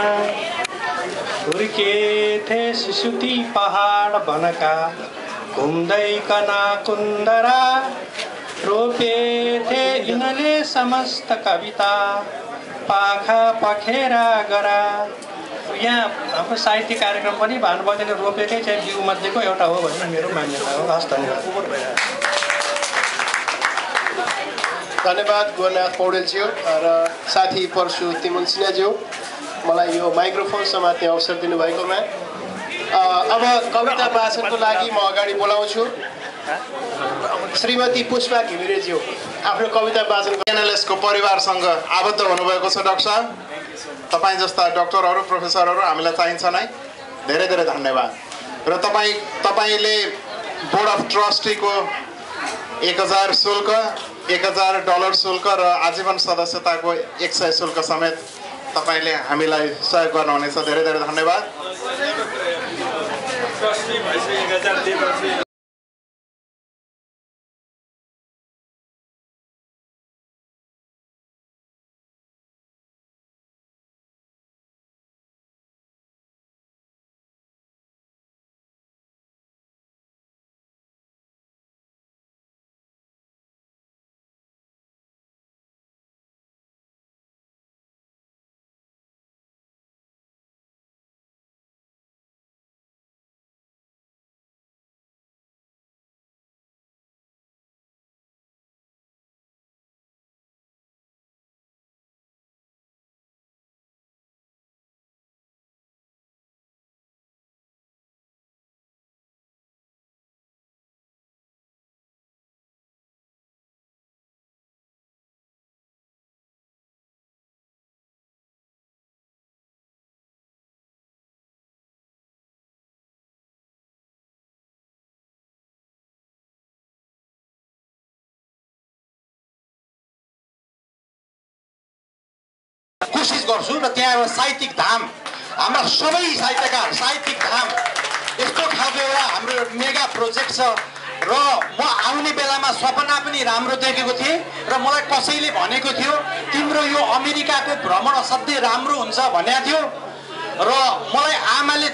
हुर्के थे शिशुती पहाड बनका घुम्दै कना कुन्दरा रोपे थे यिनले समस्त कविता पाखा पखेरा गरा। यहाँ हाम्रो साहित्य कार्यक्रम पनि भानुभक्तले रोपेकै चाहिँ बिउ मध्येको एउटा हो भन्ने मेरो मान्यता हो। हस्, धन्यवाद। धन्यवाद गोनाथ पौडेलज्यू र साथी परशु तिमन सिन्हाज्यू, मलाई यो माइक्रोफोन समात्ने अवसर दिनुभएकोमा। अब कविता वाचनको लागि म अगाडि बोलाउँछु श्रीमती पुष्पा घिमिरेज्यू आफ्नो कविता वाचन। एनएलएसको परिवारसँग आबद्ध हुनुभएको छ डाक्टर साहब। तपाईँ जस्ता डक्टरहरू प्रोफेसरहरू हामीलाई चाहिन्छ नै। धेरै धेरै धन्यवाद। र तपाईँले बोर्ड अफ ट्रस्टीको 1000 शुल्क, $1000 शुल्क र आजीवन सदस्यताको 100 शुल्क समेत तपाईले हामीलाई सहयोग गर्नुहुनेछ। धेरै धेरै धन्यवाद। कोसिस गर्छु र त्यहाँ साहित्यिक धाम, हाम्रा सबै साहित्यकार साहित्यिक धाम यस्तो खालको एउटा हाम्रो मेगा प्रोजेक्ट छ। र म आउने बेलामा सपना पनि राम्रो देखेको थिएँ र मलाई कसैले भनेको थियो तिम्रो यो अमेरिकाको भ्रमण असाध्यै राम्रो हुन्छ भनेको थियो। र मलाई आमाले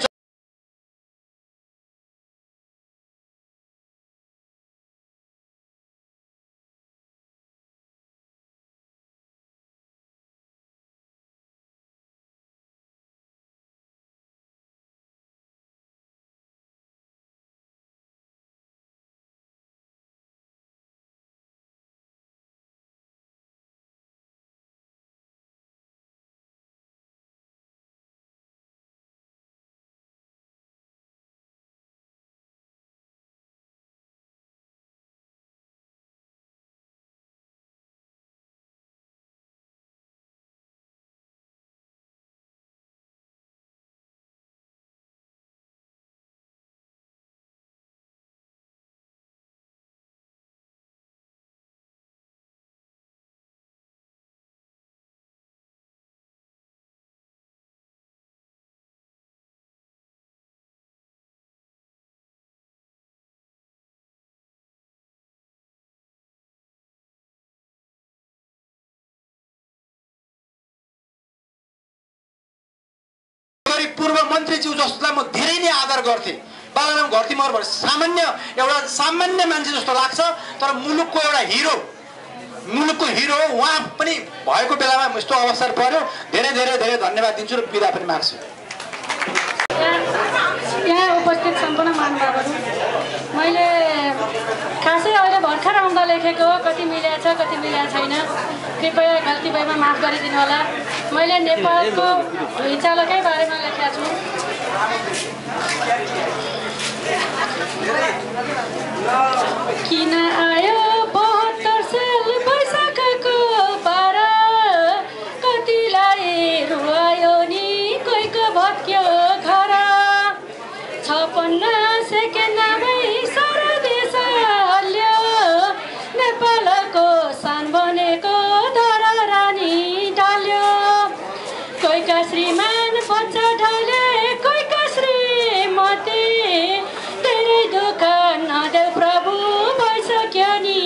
पूर्व मन्त्रीज्यू जसलाई म धेरै नै आदर गर्थेँ, बालाराम घरतीमहर भएर एउटा सामान्य मान्छे जस्तो लाग्छ, तर मुलुकको एउटा हिरो, मुलुकको हिरो उहाँ पनि भएको बेलामा यस्तो अवसर पर्यो। धेरै धेरै धेरै धन्यवाद दिन्छु र बिदा पनि माग्छु। यहाँ उपस्थित सम्पूर्ण महानुभावहरू, मैले खासै अहिले भर्खर आउँदा लेखेको कति मिलेको छ कति मिलेको छैन, कृपया गल्ती भएमा माफ गरिदिनु होला। मैले नेपालको भुइँचालोकै बारेमा लेखेको छु। किन आयो 72 साल वैशाखको पारा, कतिलाई रुवायो नि कोहीको भत्क्यो घर। 56 सेकेन्डमै सारा देश हल्यो, नेपालको सान बनेको धरा रानी ढल्यो। कोहीका श्रीमान बच्चा ढले, कोहीका श्रीमती, धेरै दुःख नदेऊ प्रभु भइसक्यो नि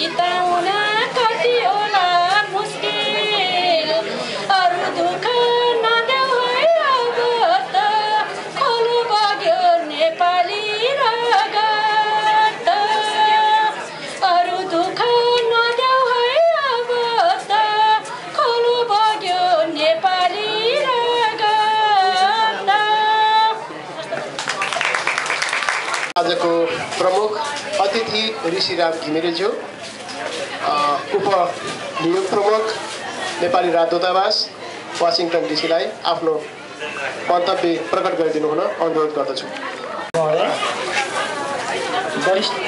बिताउन कति होला मुस्किल अरू दुःख नदेऊ है अब त खोलो बग्यो नेपाली रगत अरू दुःख नदेऊ है अब त खोलो बग्यो नेपाली रगत। आजको प्रमुख अतिथि ऋषिराम घिमिरेज्यू, उपनियुक्त प्रमुख नेपाली राजदूतावास वासिङटन डिसीलाई आफ्नो मन्तव्य प्रकट गरिदिनु हुन अनुरोध गर्दछु। वरिष्ठ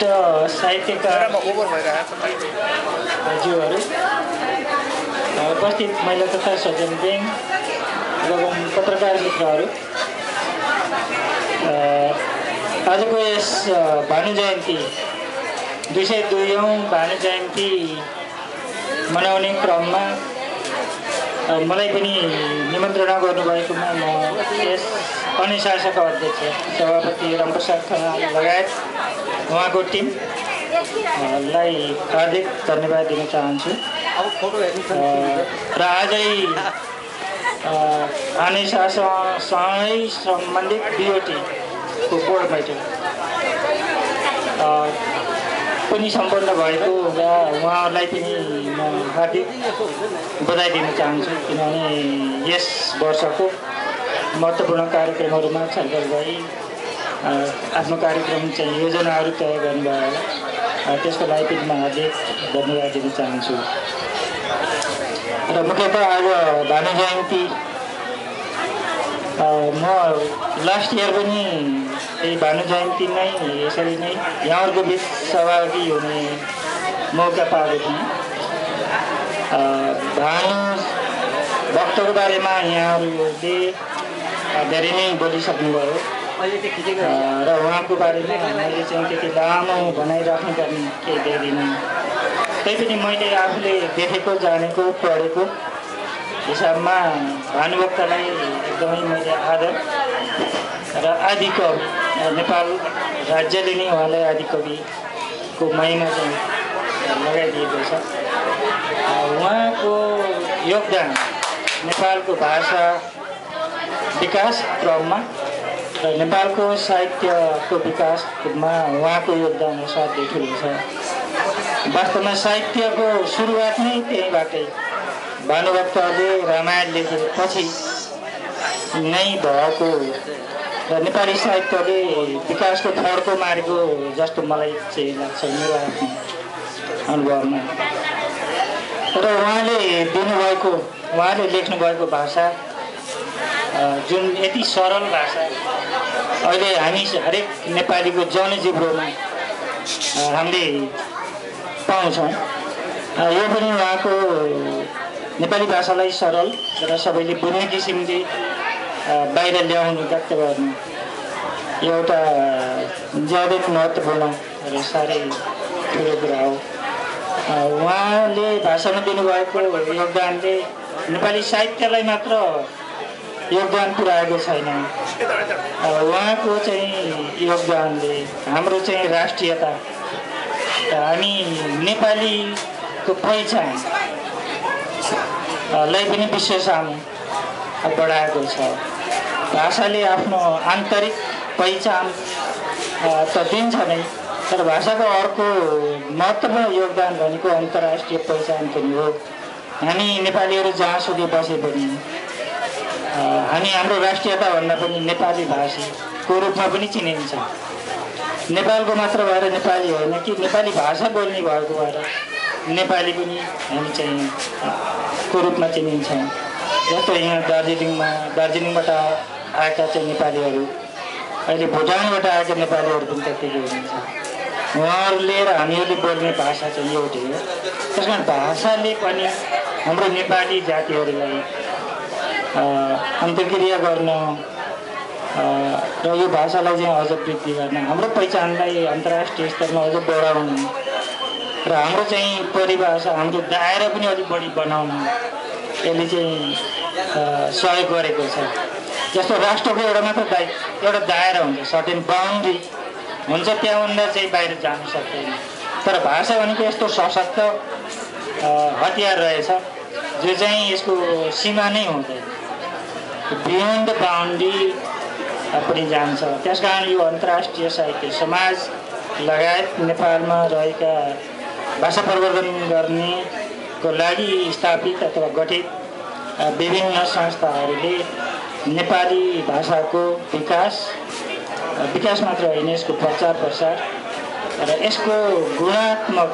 साहित्यकार दाजुहरू, उपस्थित महिला तथा सज्जनवृन्द एवं पत्रकार मित्रहरू, आजको यस भानु जयन्ती 202औं भानु जयन्ती मनाउने क्रममा मलाई पनि निमन्त्रणा गर्नुभएकोमा म यस अनुशासनका अध्यक्ष सभापति रामप्रसाद खनाल लगायत उहाँको टिमलाई हार्दिक धन्यवाद दिन चाहन्छु। र आजै अनुशासनसँगै सम्बन्धित बिओटीको बोर्ड बैठक पनि सम्पन्न भएको र उहाँहरूलाई पनि म हार्दिक बधाई दिन चाहन्छु, किनभने यस वर्षको महत्त्वपूर्ण कार्यक्रमहरूमा छलफल गरी आफ्नो कार्यक्रम चाहिँ योजनाहरू तय गर्नुभयो होला, त्यसको लागि पनि म हार्दिक धन्यवाद दिन चाहन्छु। र मुख्यतः आज भानु जयन्ती म लास्ट इयर पनि यही भानु जयन्ती नै यसरी नै यहाँहरूको बिच सहभागी हुने मौका पाएको थिएँ। भानु भक्तको बारेमा यहाँहरूले धेरै नै बोलिसक्नुभयो र उहाँको बारेमा मैले चाहिँ त्यति लामो भनाइराख्नुपर्ने केही देख्दिनँ। तैपनि मैले आफूले देखेको जानेको पढेको हिसाबमा भानुभक्तलाई एकदमै मैले आदर र आदिकवि नेपाल राज्यले नै उहाँलाई आदिकविको महिमा चाहिँ लगाइदिएको छ। उहाँको योगदान नेपालको भाषा विकास क्रममा र नेपालको साहित्यको विकासमा उहाँको योगदान असाध्यै ठुलो छ। वास्तवमा साहित्यको सुरुवात नै त्यहीँबाटै भानुभक्तले रामायण लेखेपछि नै भएको र नेपाली साहित्यले विकासको फड्को मारेको जस्तो मलाई चाहिँ लाग्छ मेरो आफ्नो अनुभवमा। र उहाँले लेख्नुभएको भाषा जुन यति सरल भाषा अहिले हामी हरेक नेपालीको जनजीवनमा हामीले पाउँछौँ, यो पनि उहाँको नेपाली भाषालाई सरल र सबैले बुझ्ने किसिमले बाहिर ल्याउनु व्यक्त गर्नु एउटा ज्यादै महत्त्वपूर्ण र साह्रै ठुलो कुरा हो। उहाँले भाषामा दिनुभएको योगदानले नेपाली साहित्यलाई मात्र योगदान पुर्याएको छैन, उहाँको चाहिँ योगदानले हाम्रो चाहिँ राष्ट्रियता हामी नेपालीको पहिचानलाई पनि विश्व सामु बढाएको छ। भाषाले आफ्नो आन्तरिक पहिचान त दिन्छ नै, तर भाषाको अर्को महत्त्वपूर्ण योगदान भनेको अन्तर्राष्ट्रिय पहिचान पनि हो। हामी नेपालीहरू जहाँसुकै बसे पनि हामी हाम्रो राष्ट्रियताभन्दा पनि नेपाली भाषीको रूपमा पनि चिनिन्छ। नेपालको मात्र भएर नेपाली होइन कि नेपाली भाषा बोल्ने भएको भएर नेपाली पनि हामी चाहिँ को रूपमा चिनिन्छौँ। जस्तो यहाँ दार्जिलिङबाट आएका चाहिँ नेपालीहरू, अहिले भुटानबाट आएका नेपालीहरू पनि त्यत्तिकै हुनुहुन्छ। उहाँहरूले र हामीहरूले बोल्ने भाषा चाहिँ एउटै हो। त्यस कारण भाषाले पनि हाम्रो नेपाली जातिहरूलाई अन्तर्क्रिया गर्न र यो भाषालाई चाहिँ अझ वृद्धि गर्न, हाम्रो पहिचानलाई अन्तर्राष्ट्रिय स्तरमा अझ बढाउनु र हाम्रो चाहिँ परिभाषा, हाम्रो दायरा पनि अलिक बढी बनाउनु यसले चाहिँ सहयोग गरेको छ। जस्तो राष्ट्रको एउटा दायरा हुन्छ, सर्टेन बााउन्ड्री हुन्छ, त्यहाँभन्दा चाहिँ बाहिर जानु सक्दैन। तर भाषा भनेको यस्तो सशक्त हतियार रहेछ जो चाहिँ यसको सीमा नै हुँदैन, बियोन्ड द बााउन्ड्री पनि जान्छ। त्यसकारण यो अन्तर्राष्ट्रिय साहित्य समाज लगायत नेपालमा रहेका भाषा प्रवर्धन गर्नेको लागि स्थापित अथवा गठित विभिन्न संस्थाहरूले नेपाली भाषाको विकास मात्र होइन, यसको प्रचार प्रसार र यसको गुणात्मक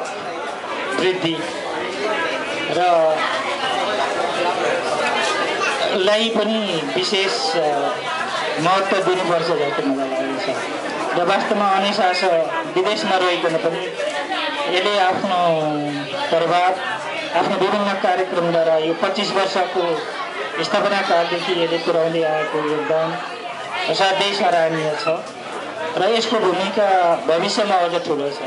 वृद्धि र लाई पनि विशेष महत्त्व दिनुपर्छ जस्तो मलाई लागेको छ। र वास्तवमा अनिसास विदेशमा रहिकन पनि यसले आफ्नो प्रभाव आफ्नो विभिन्न कार्यक्रमद्वारा यो 25 वर्षको स्थापना कालदेखि यसले पुर्याउँदै आएको योगदान असाध्यै सराहनीय छ र यसको भूमिका भविष्यमा अझ ठुलो छ।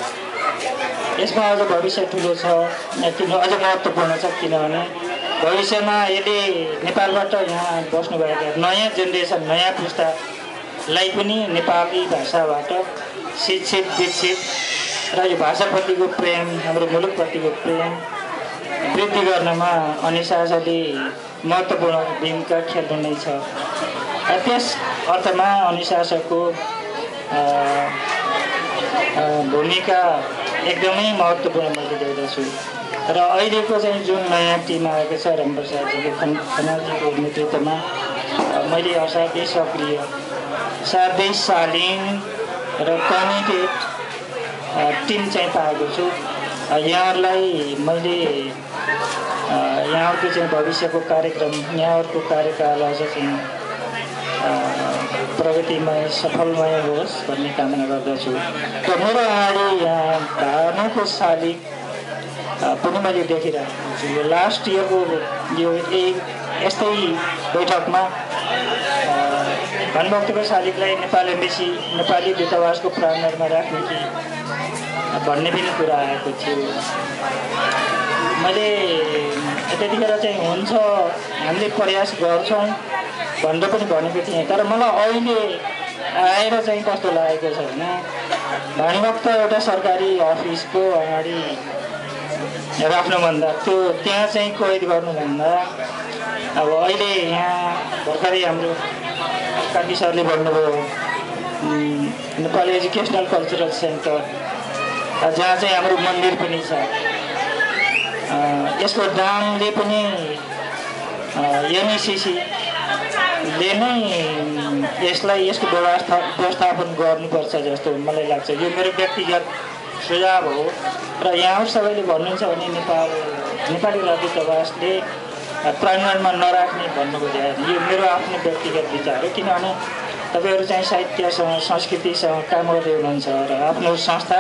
यसमा अझ भविष्य ठुलो छ, अझ महत्त्वपूर्ण छ, किनभने भविष्यमा यसले नेपालबाट यहाँ बस्नुभएका नयाँ जेनेरेसन, नयाँ पुस्तालाई पनि नेपाली भाषाबाट शिक्षित विकसित र यो भाषाप्रतिको प्रेम, हाम्रो मुलुकप्रतिको प्रेम वृद्धि गर्नमा अनिसासले महत्त्वपूर्ण भूमिका खेल्नु नै छ। त्यस अर्थमा अनिसासको भूमिका एकदमै महत्त्वपूर्ण मैले देख्दछु। र अहिलेको चाहिँ जुन नयाँ टिम आएको छ रामप्रसादजीको खनालजीको नेतृत्वमा मैले असाध्यै सक्रिय, साध्यै शालीन र कमिटेड टिम चाहिँ पाएको छु। यहाँहरूलाई मैले यहाँहरूको चाहिँ भविष्यको कार्यक्रम, यहाँहरूको कार्यकाल अझ चाहिँ प्रगतिमय सफलमय होस् भन्ने कामना गर्दछु। र मेरो अगाडि यहाँ भानुको शालिग पनि मैले देखिरहेको छु। यो लास्ट इयरको यो यस्तै बैठकमा भानुभक्तको शालिगलाई नेपाल एम्बेसी, नेपाली दूतावासको प्राङ्गणमा राख्ने कि भन्ने पनि कुरा आएको थियो। मैले त्यतिखेर चाहिँ हुन्छ हामीले प्रयास गर्छौँ भनेर पनि भनेको थिएँ। तर मलाई अहिले आएर चाहिँ कस्तो लागेको छ भने भानुभक्त एउटा सरकारी अफिसको अगाडि राख्नुभन्दा त्यहाँ चाहिँ कैद गर्नुभन्दा अब अहिले यहाँ भर्खरै हाम्रो काकी सरले भन्नुभयो नेपाल एजुकेसनल कल्चरल सेन्टर, जहाँ चाहिँ हाम्रो मन्दिर पनि छ। यसको दामले पनि एनएसिसीले नै यसको व्यवस्थापन गर्नुपर्छ जस्तो मलाई लाग्छ। यो मेरो व्यक्तिगत सुझाव हो र यहाँहरू सबैले भन्नुहुन्छ भने नेपाली राजदूतावासले प्राङ्गणमा नराख्ने भन्नुको ध्यान, यो मेरो आफ्नो व्यक्तिगत विचार हो। किनभने तपाईँहरू चाहिँ साहित्यसँग संस्कृतिसँग काम गर्दै हुनुहुन्छ र आफ्नो संस्था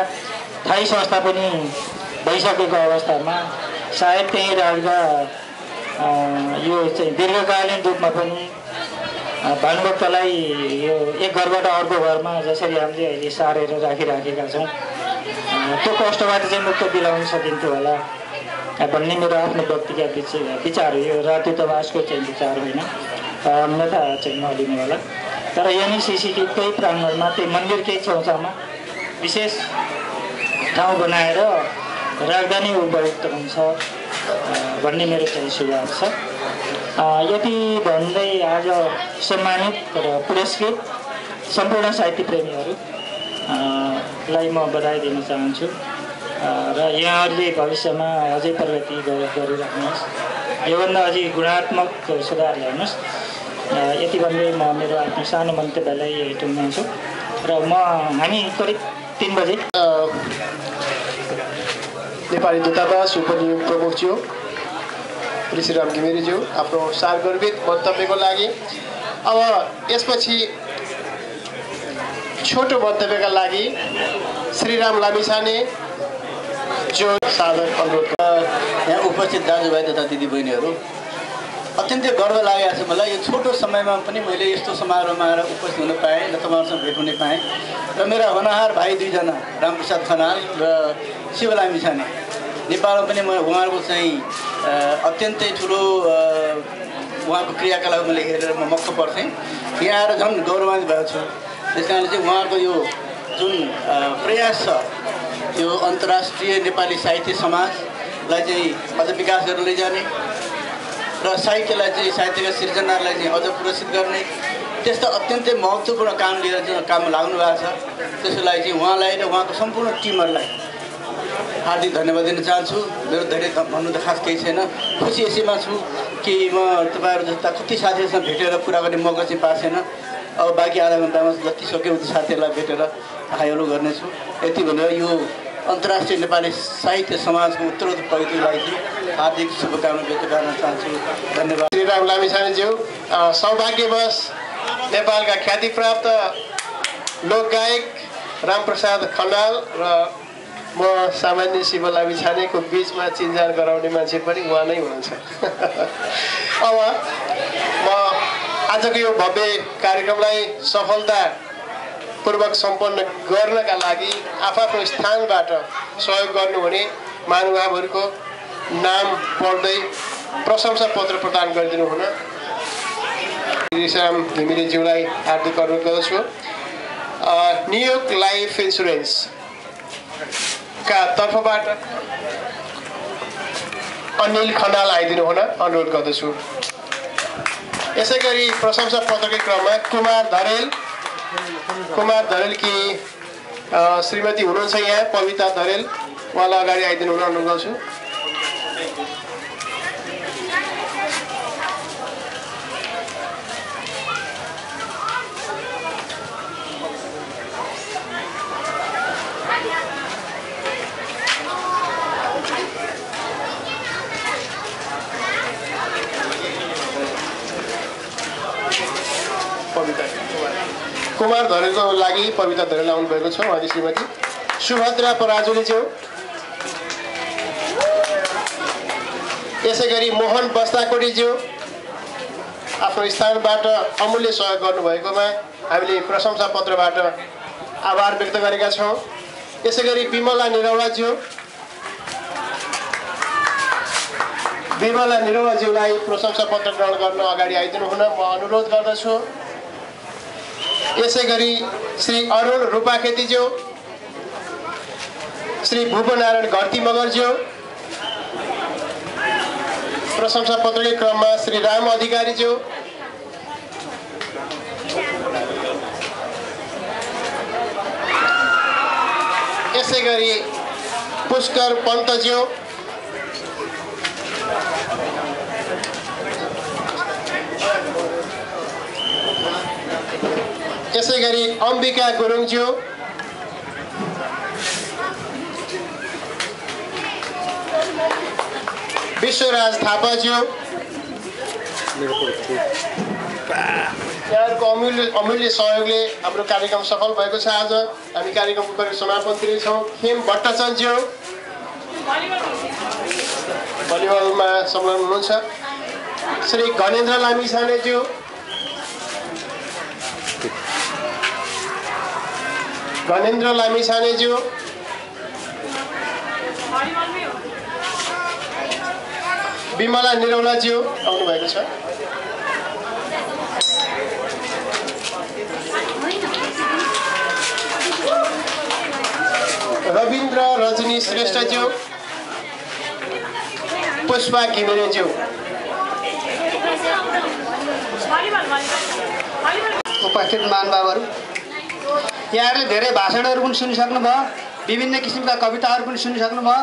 थाई संस्था पनि भइसकेको अवस्थामा सायद त्यहीँ राख्दा यो चाहिँ दीर्घकालीन रूपमा पनि भानुभक्तलाई यो एक घरबाट अर्को घरमा जसरी हामीले अहिले सारेर राखिराखेका छौँ त्यो कष्टबाट चाहिँ मुक्त दिलाउन सकिन्थ्यो होला भन्ने मेरो आफ्नो व्यक्तिगत विचार हो। यो राजदूतावासको चाहिँ विचार होइन, अन्यथा चाहिँ नलिनु होला। तर एनएसिसीकै प्राङ्गणमा त्यही मन्दिरकै छेउछाउमा विशेष ठाउँ बनाएर राख्दा नै उपयुक्त हुन्छ भन्ने मेरो चाहिँ सुझाव छ। यति भन्दै आज सम्मानित र पुरस्कृत सम्पूर्ण साहित्य प्रेमीहरूलाई म बधाई दिन चाहन्छु र यहाँहरूले भविष्यमा अझै प्रगति गरिराख्नुहोस्, योभन्दा अझै गुणात्मक सुधार ल्याउनुहोस्। यति भन्दै म मेरो आफ्नो सानो मन्तव्यलाई टुङ्ग्याउँछु र हामी करिब 3 बजे नेपाली दूतावास उपनियुक्त प्रमुखज्यू श्रीराम घिमिरेज्यू आफ्नो सारगर्भित मन्तव्यको लागि। अब यसपछि छोटो मन्तव्यका लागि श्रीराम लामिछाने जो सादर अनुरोध। यहाँ उपस्थित दाजुभाइ तथा दिदीबहिनीहरू, अत्यन्तै गर्व लागेको छ मलाई। यो छोटो समयमा पनि मैले यस्तो समारोहमा आएर उपस्थित हुन पाएँ र तपाईँहरूसँग भेट हुन पाएँ र मेरा होनहार भाइ 2 जना रामप्रसाद खनाल र शिव लामिछाने, नेपालमा पनि म उहाँहरूको चाहिँ अत्यन्तै ठुलो उहाँको क्रियाकलाप मैले हेरेर म मक्ख पर्थेँ। यहाँ आएर झन् गौरवान्वित भएको छु। त्यस कारणले चाहिँ उहाँहरूको यो जुन प्रयास छ यो अन्तर्राष्ट्रिय नेपाली साहित्य समाजलाई चाहिँ अझ विकास गरेर लैजाने र साहित्यलाई चाहिँ साहित्यका सिर्जनालाई चाहिँ अझ पुरस्कृत गर्ने त्यस्ता अत्यन्तै महत्त्वपूर्ण काम लिएर चाहिँ काममा लाग्नु भएको छ। त्यसको लागि चाहिँ उहाँलाई र उहाँको सम्पूर्ण टिमहरूलाई हार्दिक धन्यवाद दिन चाहन्छु। मेरो धेरै भन्नु त खास केही छैन, खुसी यसैमा छु कि म तपाईँहरू जस्ता कति साथीहरूसँग भेटेर कुरा गर्ने मौका चाहिँ पाएको छैन। अब बाँकी आधा घन्टामा जति सक्यो उति साथीहरूलाई भेटेर हाइलो गर्नेछु। यति भनेर यो अन्तर्राष्ट्रिय नेपाली साहित्य समाजको उत्तरोत्तर प्रगतिको लागि चाहिँ हार्दिक शुभकामना व्यक्त गर्न चाहन्छु। धन्यवाद। श्रीराम लामिछानेज्यू सौभाग्यवश नेपालका ख्यातिप्राप्त लोकगायक रामप्रसाद खनाल र म सामान्य शिव लामिछानेको बिचमा चिन्जान गराउने मान्छे पनि उहाँ नै हुनुहुन्छ। अब म आजको यो भव्य कार्यक्रमलाई सफलतापूर्वक सम्पन्न गर्नका लागि आफ्नो स्थानबाट सहयोग गर्नुहुने महानुभावहरूको नाम पढ्दै प्रशंसा पत्र प्रदान गरिदिनु हुन श्रीराम घिमिरेज्यूलाई हार्दिक अनुरोध गर्दछु। न्युयोर्क लाइफ इन्सुरेन्स का तर्फबाट अनिल खनाल आइदिनु हुन अनुरोध गर्दछु। यसै गरी प्रशंसा पत्रकै क्रममा कुमार धरेलकी श्रीमती हुनुहुन्छ यहाँ पविता धरेल, उहाँलाई अगाडि आइदिनु हुन अनुरोध गर्छु। कुमार धरेलको लागि पविता धरेल आउनुभएको छ। उहाँकी श्रीमती सुभद्रा पराजुलीज्यू, यसै गरी मोहन बस्ताकोटीज्यू आफ्नो स्थानबाट अमूल्य सहयोग गर्नुभएकोमा हामीले प्रशंसा पत्रबाट आभार व्यक्त गरेका छौँ। यसै गरी विमला निरौलाज्यूलाई प्रशंसा पत्र ग्रहण गर्न अगाडि आइदिनु हुन म अनुरोध गर्दछु। यसै गरी श्री अरुण रूपाखेतीज्यू, श्री भूपनारायण घरती मगरज्यू, प्रशंसा पत्रकै क्रममा श्री राम अधिकारीज्यू, यसै गरी पुष्कर पन्तज्यू, यसै गरी अम्बिका गुरुङज्यू, विश्वराज थापाज्यू, यहाँहरूको अमूल्य सहयोगले हाम्रो कार्यक्रम सफल भएको छ। आज हामी कार्यक्रमको करिब समापनतिर छौँ। खेम भट्टाचार्यज्यू भलिबलमा संलग्न हुनुहुन्छ। श्री गणेन्द्र लामिछानेज्यू, विमला निरौलाज्यू आउनुभएको छ। रविन्द्र रजनी श्रेष्ठज्यू, पुष्पा घिमिरेज्यू, उपस्थित महानुभावहरू, यहाँहरूले धेरै भाषणहरू पनि सुनिसक्नुभयो, विभिन्न किसिमका कविताहरू पनि सुनिसक्नुभयो।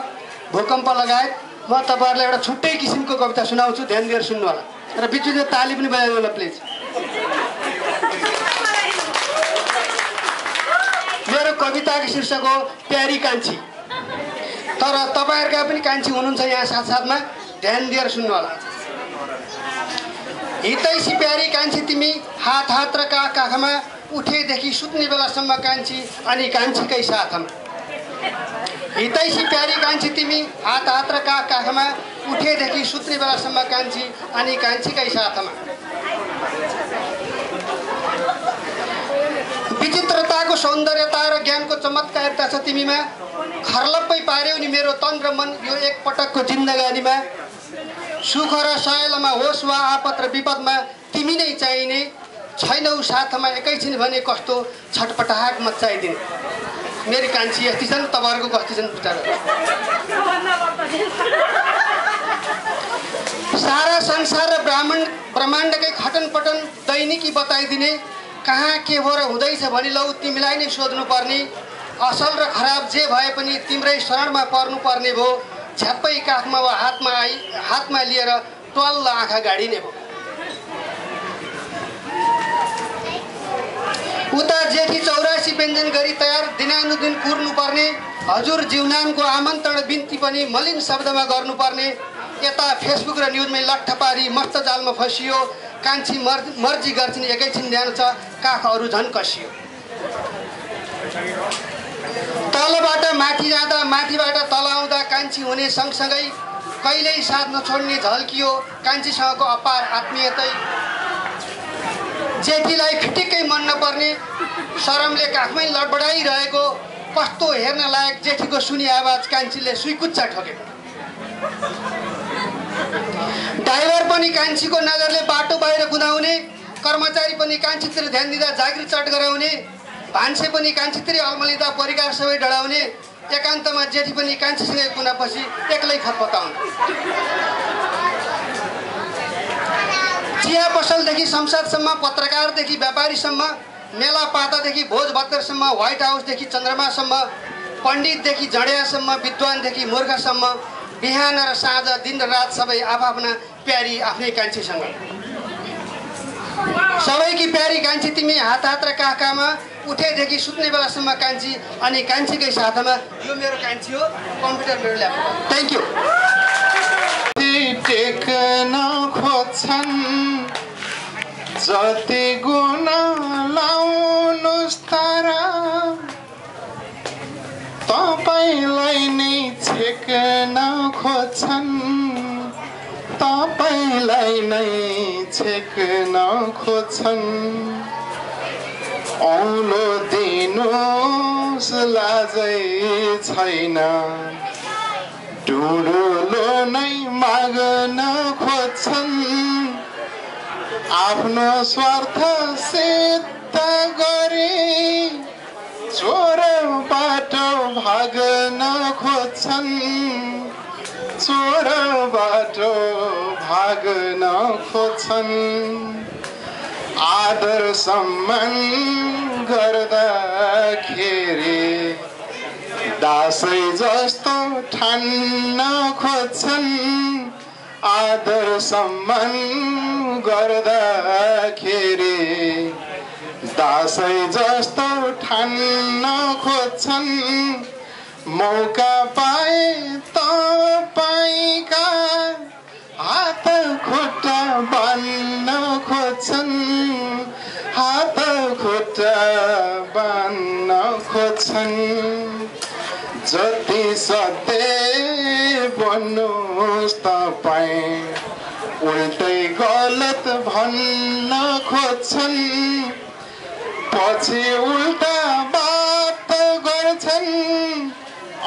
भूकम्प लगायत म तपाईँहरूलाई एउटा छुट्टै किसिमको कविता सुनाउँछु, ध्यान दिएर सुन्नु होला र बिचमा ताली पनि बजाइदिनु होला प्लिज। मेरो कविताको शीर्षक हो प्यारी कान्छी। तर तपाईँहरूका पनि कान्छी हुनुहुन्छ यहाँ साथसाथमा, ध्यान दिएर सुन्नु होला। हितैसी प्यारी कान्छी तिमी, हात र काखमा उठेदेखि सुत्ने बेलासम्म कान्छी अनि कान्छीकै साथमा। हितैसी प्यारी कान्छी तिमी, हात र काखमा उठेदेखि सुत्ने बेलासम्म कान्छी अनि कान्छीकै साथमा। विचित्रताको सौन्दर्यता र ज्ञानको चमत्कारिता छ तिमीमा। खर्लप्पै पार्यौ नि मेरो तन र मन यो एकपटकको जिन्दगानीमा। सुख र सयलमा होस् वा आपत र विपदमा तिमी नै चाहिने, छैनौ साथमा एकैछिन भने कस्तो छटपटाहट मच्चाइदिने। मेरी कान्छी यति छन्, तपाईँहरूको कति छन् विचार गर्नु। सारा संसार र ब्रह्माण्डकै खटन पटन दैनिकी बताइदिने, कहाँ के हो र हुँदैछ भनी लौ तिमीलाई नै सोध्नुपर्ने, असल र खराब जे भए पनि तिम्रै शरणमा पर्नुपर्ने भो, झ्याप्पै काखमा वा हातमा लिएर ट्वाल्ल आँखा गाडिने भो। उता जेठी 84 व्यञ्जन गरी तयार दिनानुदिन कुर्नुपर्ने, हजुर जीवनानको आमन्त्रण बिन्ती पनि मलिन शब्दमा गर्नुपर्ने, यता फेसबुक र न्युजमै लट्ठ पारी मस्त जालमा फसियो, कान्छी मर्जी गर्छिन् एकैछिन ध्यान छ, काख अरू झन् कसियो। तलबाट माथि जाँदा माथिबाट तल आउँदा कान्छी हुने सँगसँगै कहिल्यै साथ नछोड्ने झल्कियो कान्छीसँगको अपार आत्मीयतै। जेठीलाई फिटिक्कै मन नपर्ने, शरमले काखमै लडबडाइरहेको, कस्तो हेर्न लायक जेठीको सुनी आवाज कान्छीले सुइकुच्चा ठोके। ड्राइभर पनि कान्छीको नजरले बाटो बाहिर कुदाउने, कर्मचारी पनि कान्छीतिर ध्यान दिँदा जागिर चट गराउने, भान्से पनि कान्छीतिर अल्मलिँदा परिकार सबै डढाउने, एकान्तमा जेठी पनि कान्छीसँगै कुनापछि एक्लै फतफताउने। चिया पसलदेखि संसदसम्म, पत्रकारदेखि व्यापारीसम्म, मेला पातादेखि भोज भत्तरसम्म, व्हाइट हाउसदेखि चन्द्रमासम्म, पण्डितदेखि जडियासम्म, विद्वानदेखि मूर्खसम्म, बिहान र साँझ दिन र रात सबै आफ्ना प्यारी आफ्नै कान्छीसँग। सबैकी प्यारी कान्छी तिमी हात र काखमा, उठेदेखि सुत्ने बेलासम्म कान्छी, अनि कान्छीकै साथमा यो मेरो कान्छी हो, कम्प्युटर मेरो ल्यापटप। Thank you. टेक्न खोज्छन् जति गुण लाउनुस् तर तपाईलाई नै छेक्न खोज्छन्, तपाईलाई नै छेक्न खोज्छन्। औलो दिनुस् लाजै छैन, टुडुलो नै माग्न खोज्छन्, आफ्नो स्वार्थ सिद्ध गरी चोर बाटो भाग्न खोज्छन्, चोर बाटो भाग्न खोज्छन्। आदर सम्मान गर्दाखेरि दासै जस्तो ठान्न खोज्छन्, आदर सम्मान गर्दाखेरि दासै जस्तो ठान्न खोज्छन्। मौका पाए तपाईँका हात खुट्टा बान्न खोज्छन्, हात खुट्टा बान्न खोज्छन्। जति सधैँ भन्नुहोस् तपाईँ उल्टै गलत भन्न खोज्छन्, पछि उल्टा बात गर्छन्,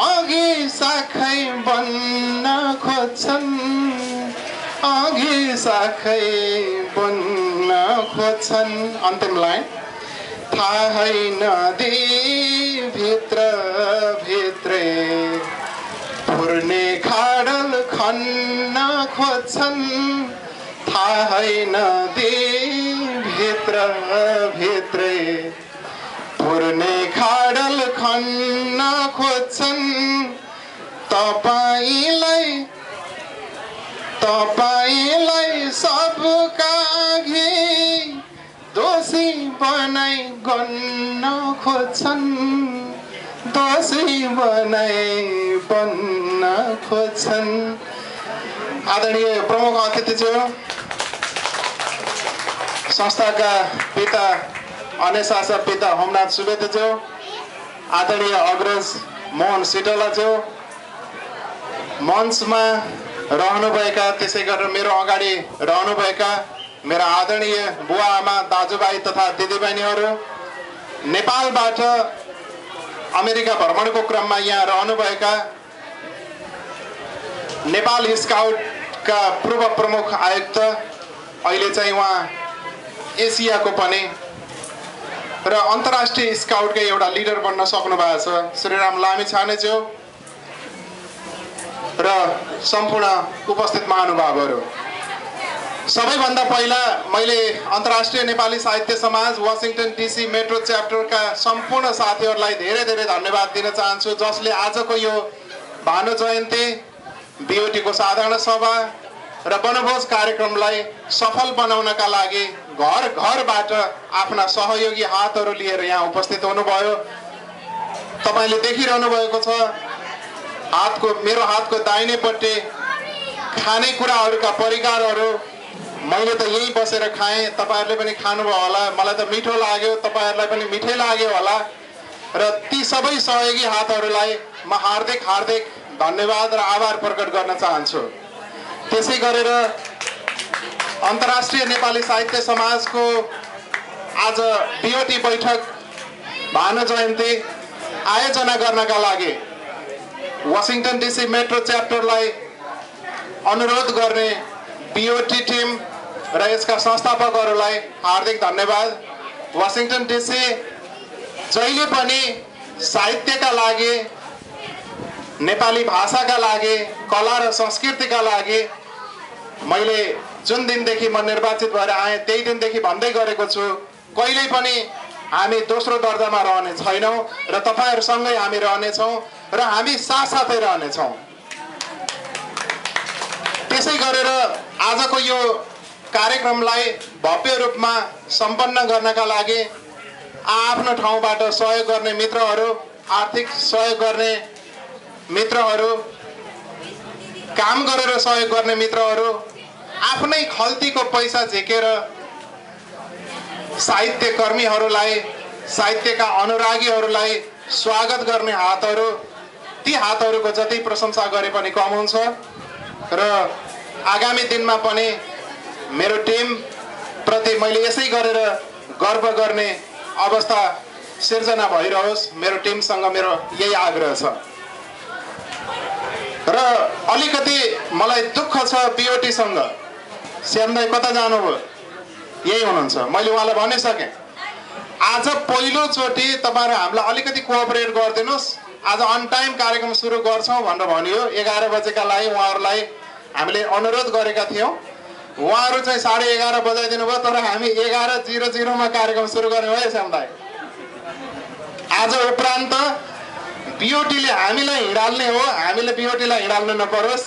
अघि साखै बन्न खोज्छन्, अघि साखै बन्न खोज्छन्। अन्तिम लाइन, थाहै नदी भित्र भित्रै पुर्ने खाडल खन्न खोज्छन्, थाहै नदी भित्र भित्रै पुर्ने खाडल खन्न खोज्छन्। तपाईलाई सबका अघि दोषी बनाई गन्न खोज्छन्, दोषी बनाई बन्न खोज्छन्। आदरणीय प्रमुख अतिथिज्यू, संस्थाका पिता अनेशासक पिता होमनाथ सुवेदज्यू, आदरणीय अग्रज मोहन सिटोलाज्यू, मञ्चमा रहनुभएका, त्यसै गरेर मेरो अगाडि रहनुभएका मेरा आदरणीय बुवा आमा दाजुभाइ तथा दिदीबहिनीहरू, नेपालबाट अमेरिका भ्रमणको क्रममा यहाँ रहनुभएका नेपाल स्काउटका पूर्व प्रमुख आयुक्त, अहिले चाहिँ उहाँ एसियाको पनि, र अन्तर्राष्ट्रिय स्काउटकै एउटा लिडर बन्न सक्नु भएको छ श्रीराम लामिछानेज्यू र सम्पूर्ण उपस्थित महानुभावहरू। सबैभन्दा पहिला मैले अन्तर्राष्ट्रिय नेपाली साहित्य समाज वासिङटन डिसी मेट्रो च्याप्टरका सम्पूर्ण साथीहरूलाई धेरै धेरै धन्यवाद दिन चाहन्छु, जसले आजको यो भानु जयन्ती, बिओटीको साधारण सभा र वनभोज कार्यक्रमलाई सफल बनाउनका लागि घर घरबाट आफ्ना सहयोगी हातहरू लिएर यहाँ उपस्थित हुनुभयो। तपाईँले देखिरहनु भएको छ मेरो हातको दाहिनेपट्टि खानेकुराहरूका परिकारहरू मैले त यही बसेर खाएँ, तपाईँहरूले पनि खानुभयो होला, मलाई त मिठो लाग्यो, तपाईँहरूलाई पनि मिठै लाग्यो होला। र ती सबै सहयोगी हातहरूलाई म हार्दिक हार्दिक धन्यवाद र आभार प्रकट गर्न चाहन्छु। त्यसै गरेर अन्तर्राष्ट्रिय नेपाली साहित्य समाजको आज बिओटी बैठक भानु जयन्ती आयोजना गर्नका लागि वासिङटन डिसी मेट्रो च्याप्टरलाई अनुरोध गर्ने बिओटी टिम र यसका संस्थापकहरूलाई हार्दिक धन्यवाद। वासिङटन डिसी जहिले पनि साहित्यका लागि, नेपाली भाषाका लागि, कला र संस्कृतिका लागि मैले जुन दिनदेखि म निर्वाचित भएर आएँ त्यही दिनदेखि भन्दै गरेको छु, कहिल्यै पनि हामी दोस्रो दर्जामा रहने छैनौँ र तपाईँहरूसँगै हामी रहनेछौँ र हामी साथसाथै रहनेछौँ। त्यसै गरेर आजको यो कार्यक्रमलाई भव्य रूपमा सम्पन्न गर्नका लागि आफ्नो ठाउँबाट सहयोग गर्ने मित्रहरू, आर्थिक सहयोग गर्ने मित्रहरू, काम गरेर सहयोग गर्ने मित्रहरू, आफ्नै खल्तीको पैसा झिकेर साहित्य कर्मीहरूलाई, साहित्यका अनुरागीहरूलाई स्वागत गर्ने हातहरू, ती हातहरूको जति प्रशंसा गरे पनि कम हुन्छ। र आगामी दिनमा पनि मेरो टिम प्रति मैले यसै गरेर गर्व गर्ने अवस्था सिर्जना भइरहोस्, मेरो टिमसँग मेरो यही आग्रह छ। र अलिकति मलाई दुःख छ बिओटीसँग, श्याम दाइ कता जानुभयो? यही हुनुहुन्छ। मैले उहाँलाई भनिसकेँ आज पहिलोचोटि तपाईँहरू हामीलाई अलिकति कोअपरेट गरिदिनुहोस्, आज अन टाइम कार्यक्रम सुरु गर्छौँ भनेर भनियो। 11 बजेका लागि उहाँहरूलाई हामीले अनुरोध गरेका थियौँ, उहाँहरू चाहिँ 11:30 बजाइदिनु भयो, तर हामी 11:00 कार्यक्रम सुरु गर्ने भयो श्याम दाइ। आज उपरान्त बिओटीले हामीलाई हिँडाल्ने हो, हामीले बिओटीलाई हिँडाल्नु नपरोस्।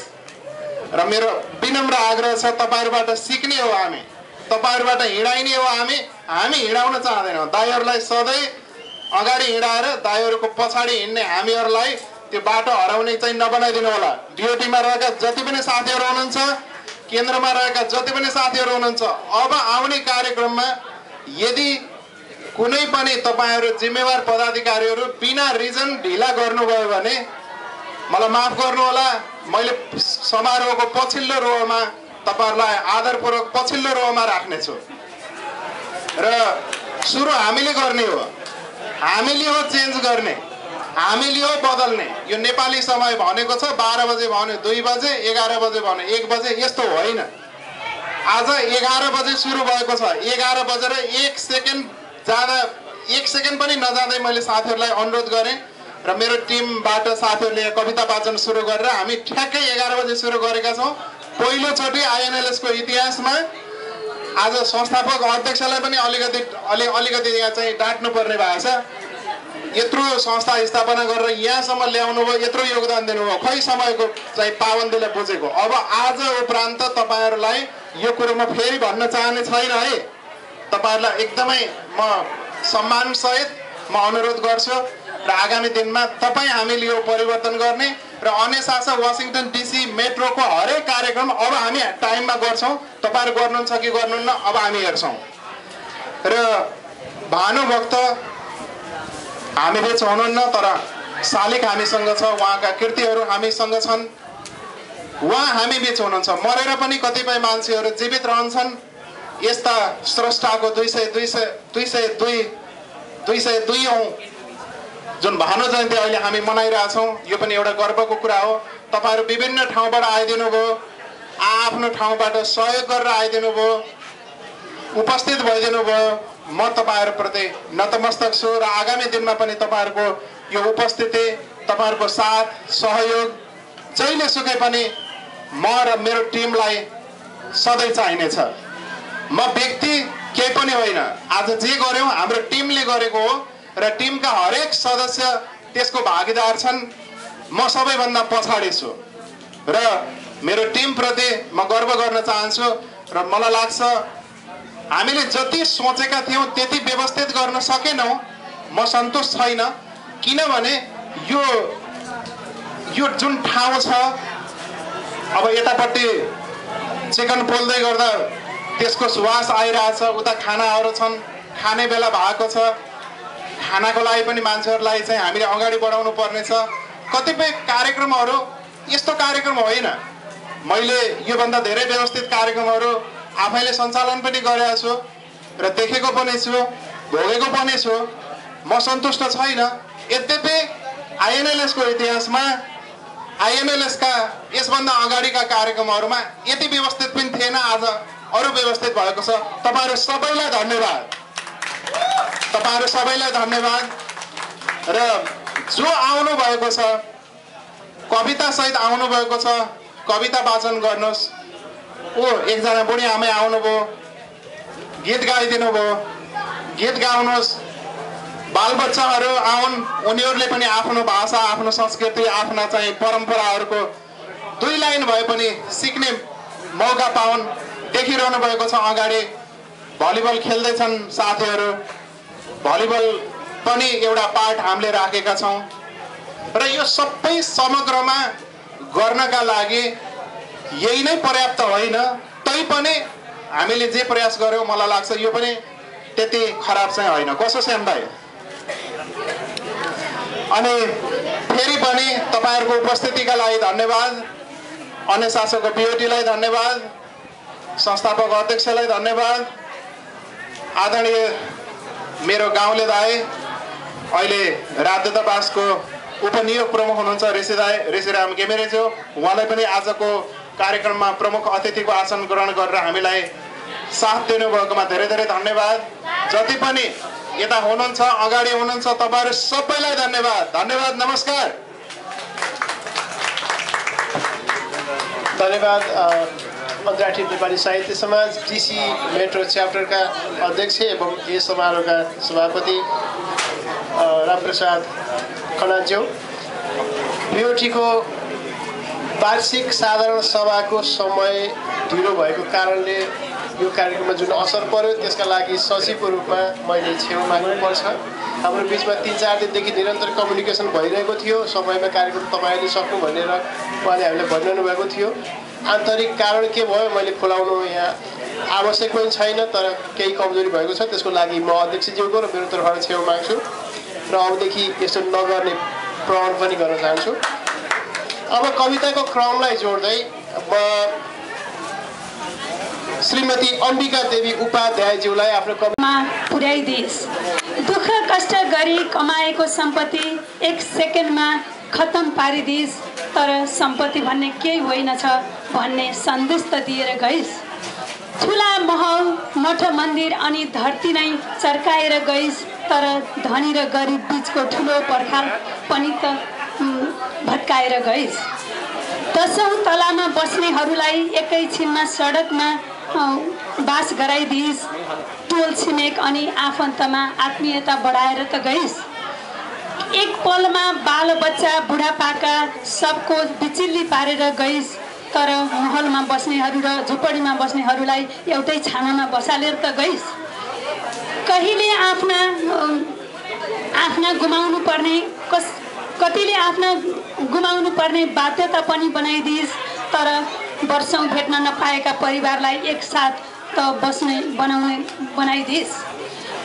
र मेरो विनम्र आग्रह छ, तपाईँहरूबाट सिक्ने हो हामी, तपाईँहरूबाट हिँडाइने हो हामी हिँडाउन चाहँदैनौँ। दाइहरूलाई सधैँ अगाडि हिँडाएर दाइहरूको पछाडि हिँड्ने हामीहरूलाई त्यो बाटो हराउने चाहिँ नबनाइदिनु होला। बिओटीमा रहेका जति पनि साथीहरू हुनुहुन्छ, केन्द्रमा रहेका जति पनि साथीहरू हुनुहुन्छ, अब आउने कार्यक्रममा यदि कुनै पनि तपाईँहरू जिम्मेवार पदाधिकारीहरू बिना रिजन ढिला गर्नुभयो भने मलाई माफ गर्नुहोला, मैले समारोहको पछिल्लो रोमा तपाईँहरूलाई आदरपूर्वक पछिल्लो रोमा राख्नेछु। र सुरु हामीले गर्ने हो, हामीले हो चेन्ज गर्ने, हामीले हो बदल्ने। यो नेपाली समय भनेको छ 12 बजे भन्यो 2 बजे, 11 बजे भन्यो 1 बजे, यस्तो होइन। आज 11 बजे सुरु भएको छ, 11 बजेर 1 सेकेन्ड जाँदा 1 सेकेन्ड पनि नजाँदै मैले साथीहरूलाई अनुरोध गरेँ र मेरो टिमबाट साथीहरूले कविता वाचन सुरु गरेर हामी ठ्याक्कै 11 बजे सुरु गरेका छौँ। पहिलोचोटि आइएनएलएसको इतिहासमा आज संस्थापक अध्यक्षलाई पनि अलिकति यहाँ चाहिँ डाँट्नु पर्ने भएको छ। यत्रो संस्था स्थापना गरेर यहाँसम्म ल्याउनु भयो, यत्रो योगदान दिनुभयो, खै समयको चाहिँ पाबन्दीले बुझेको। अब आज उपरान्त तपाईँहरूलाई यो कुरो म फेरि भन्न चाहने छैन है। तपाईँहरूलाई एकदमै म सम्मानसहित म अनुरोध गर्छु र आगामी दिनमा तपाईँ हामीले यो परिवर्तन गर्ने र अन्यशासन वासिङटन डिसी मेट्रोको हरेक कार्यक्रम अब हामी टाइममा गर्छौँ। तपाईँहरू गर्नुहुन्छ कि गर्नुहुन्न अब हामी हेर्छौँ। र भानुभक्त हामी बिच हुनुहुन्न, तर शालिक हामीसँग छ, उहाँका कृतिहरू हामीसँग छन्, उहाँ हामी बिच हुनुहुन्छ। मरेर पनि कतिपय मान्छेहरू जीवित रहन्छन्। यस्ता स्रष्टाको 202औं जुन भानु जयन्ती अहिले हामी मनाइरहेछौँ, यो पनि एउटा गर्वको कुरा हो। तपाईँहरू विभिन्न ठाउँबाट आइदिनु भयो, आफ्नो ठाउँबाट सहयोग गरेर आइदिनु भयो, उपस्थित भइदिनु भयो। म तपाईँहरूप्रति नतमस्तक छु र आगामी दिनमा पनि तपाईँहरूको यो उपस्थिति, तपाईँहरूको साथ सहयोग जहिले सुकै पनि म र मेरो टिमलाई सधैँ चाहिनेछ। म व्यक्ति केही पनि होइन, आज जे गर्यौँ हाम्रो टिमले गरेको हो र टिमका हरेक सदस्य त्यसको भागीदार छन्। म सबैभन्दा पछाडि छु र मेरो टिमप्रति म गर्व गर्न चाहन्छु र मलाई लाग्छ हामीले जति सोचेका थियौँ त्यति व्यवस्थित गर्न सकेनौँ। म सन्तुष्ट छैन, किनभने यो जुन ठाउँ छ, अब यतापट्टि चिकन पोल्दै गर्दा त्यसको सुवास आइरहेछ, उता खानाहरू छन्, खाने बेला भएको छ, खानाको लागि पनि मान्छेहरूलाई चाहिँ हामीले अगाडि बढाउनु पर्नेछ। कतिपय कार्यक्रमहरू यस्तो कार्यक्रम होइन, मैले योभन्दा धेरै व्यवस्थित कार्यक्रमहरू आफैले सञ्चालन पनि गरेको छु र देखेको पनि छु, भोगेको पनि छु। म सन्तुष्ट छैन। यद्यपि आइएनएलएसको इतिहासमा आइएनएलएसका यसभन्दा अगाडिका कार्यक्रमहरूमा यति व्यवस्थित पनि थिएन, आज अरू व्यवस्थित भएको छ। तपाईँहरू सबैलाई धन्यवाद, तपाईँहरू सबैलाई धन्यवाद। र जो आउनु भएको छ, कवितासहित आउनु भएको छ, कविता वाचन गर्नुहोस्। एकजना बुढी आमै आउनुभयो, गीत गाइदिनु भयो, गीत गाउनुहोस्। बालबच्चाहरू आउन्, उनीहरूले पनि आफ्नो भाषा, आफ्नो संस्कृति, आफ्ना चाहिँ परम्पराहरूको 2 लाइन भए पनि सिक्ने मौका पाउन्। देखिरहनु भएको छ अगाडि भलिबल खेल्दैछन् साथीहरू, भलिबल पनि एउटा पार्ट हामीले राखेका छौँ। र यो सबै समग्रमा गर्नका लागि यही नै पर्याप्त होइन, तैपनि हामीले जे प्रयास गर्यौँ मलाई लाग्छ यो पनि त्यति खराब चाहिँ होइन। कसो श्याम भाइ? अनि फेरि पनि तपाईँहरूको उपस्थितिका लागि धन्यवाद, अन्य शासकको बिओटीलाई धन्यवाद, संस्थापक अध्यक्षलाई धन्यवाद, आदरणीय मेरो गाउँले दाई अहिले राजदूतावासको उपनियोग प्रमुख हुनुहुन्छ ऋषिराम घिमिरेज्यू, उहाँलाई पनि आजको कार्यक्रममा प्रमुख अतिथिको आसन ग्रहण गरेर हामीलाई साथ दिनुभएकोमा धेरै धेरै धन्यवाद। जति पनि यता हुनुहुन्छ, अगाडि हुनुहुन्छ, तपाईँहरू सबैलाई धन्यवाद। धन्यवाद, नमस्कार। धन्यवाद। अन्तर्राष्ट्रिय नेपाली साहित्य समाज जीसी मेट्रो च्याप्टरका अध्यक्ष एवं यस समारोहका सभापति रामप्रसाद खनाज्यू, बिओटीको वार्षिक साधारण सभाको समय ढिलो भएको कारणले यो कार्यक्रममा जुन असर पर्यो त्यसका लागि सचिवको रूपमा मैले क्षमा माग्नुपर्छ। हाम्रो बिचमा 3-4 दिनदेखि निरन्तर कम्युनिकेसन भइरहेको थियो, समयमा कार्यक्रम तपाईँले सक्नु भनेर उहाँले हामीलाई भनिरहनु भएको थियो। आन्तरिक कारण के भयो मैले खुलाउनु यहाँ आवश्यक पनि छैन, तर केही कमजोरी भएको छ, त्यसको लागि म अध्यक्षज्यूको र मेरो तर्फबाट क्षमा माग्छु र अबदेखि यस्तो नगर्ने प्रण पनि गर्न चाहन्छु। अब कविताको क्रमलाई जोड्दै म श्रीमती अम्बिका देवी उपाध्यायज्यूलाई आफ्नो कवितामा पुर्याइदिइस्। दुःख कष्ट गरी कमाएको सम्पत्ति 1 सेकेन्डमा खत्तम पारिदिइस्, तर सम्पत्ति भन्ने केही होइन छ भन्ने सन्देश त दिएर गइस्। ठुला महल, मठ मन्दिर अनि धरती नै चर्काएर गइस्, तर धनी र गरिब बिचको ठुलो पर्खाल पनि त भत्काएर गइस्। 10औं तलामा बस्नेहरूलाई एकैछिनमा सडकमा बास गराइदिइस्। टोल छिमेक अनि आफन्तमा आत्मीयता बढाएर त गइस्। एक पलमा बाल बच्चा बुढापाका सबको बिचिल्ली पारेर गइस्, तर महलमा बस्नेहरू र झुपडीमा बस्नेहरूलाई एउटै छानामा बसालेर त गइस्। कहिले आफ्ना गुमाउनु पर्ने कतिले आफ्ना गुमाउनु पर्ने बाध्यता पनि बनाइदिइस्, तर वर्षौं भेट्न नपाएका परिवारलाई एकसाथ त बनाइदिइस्।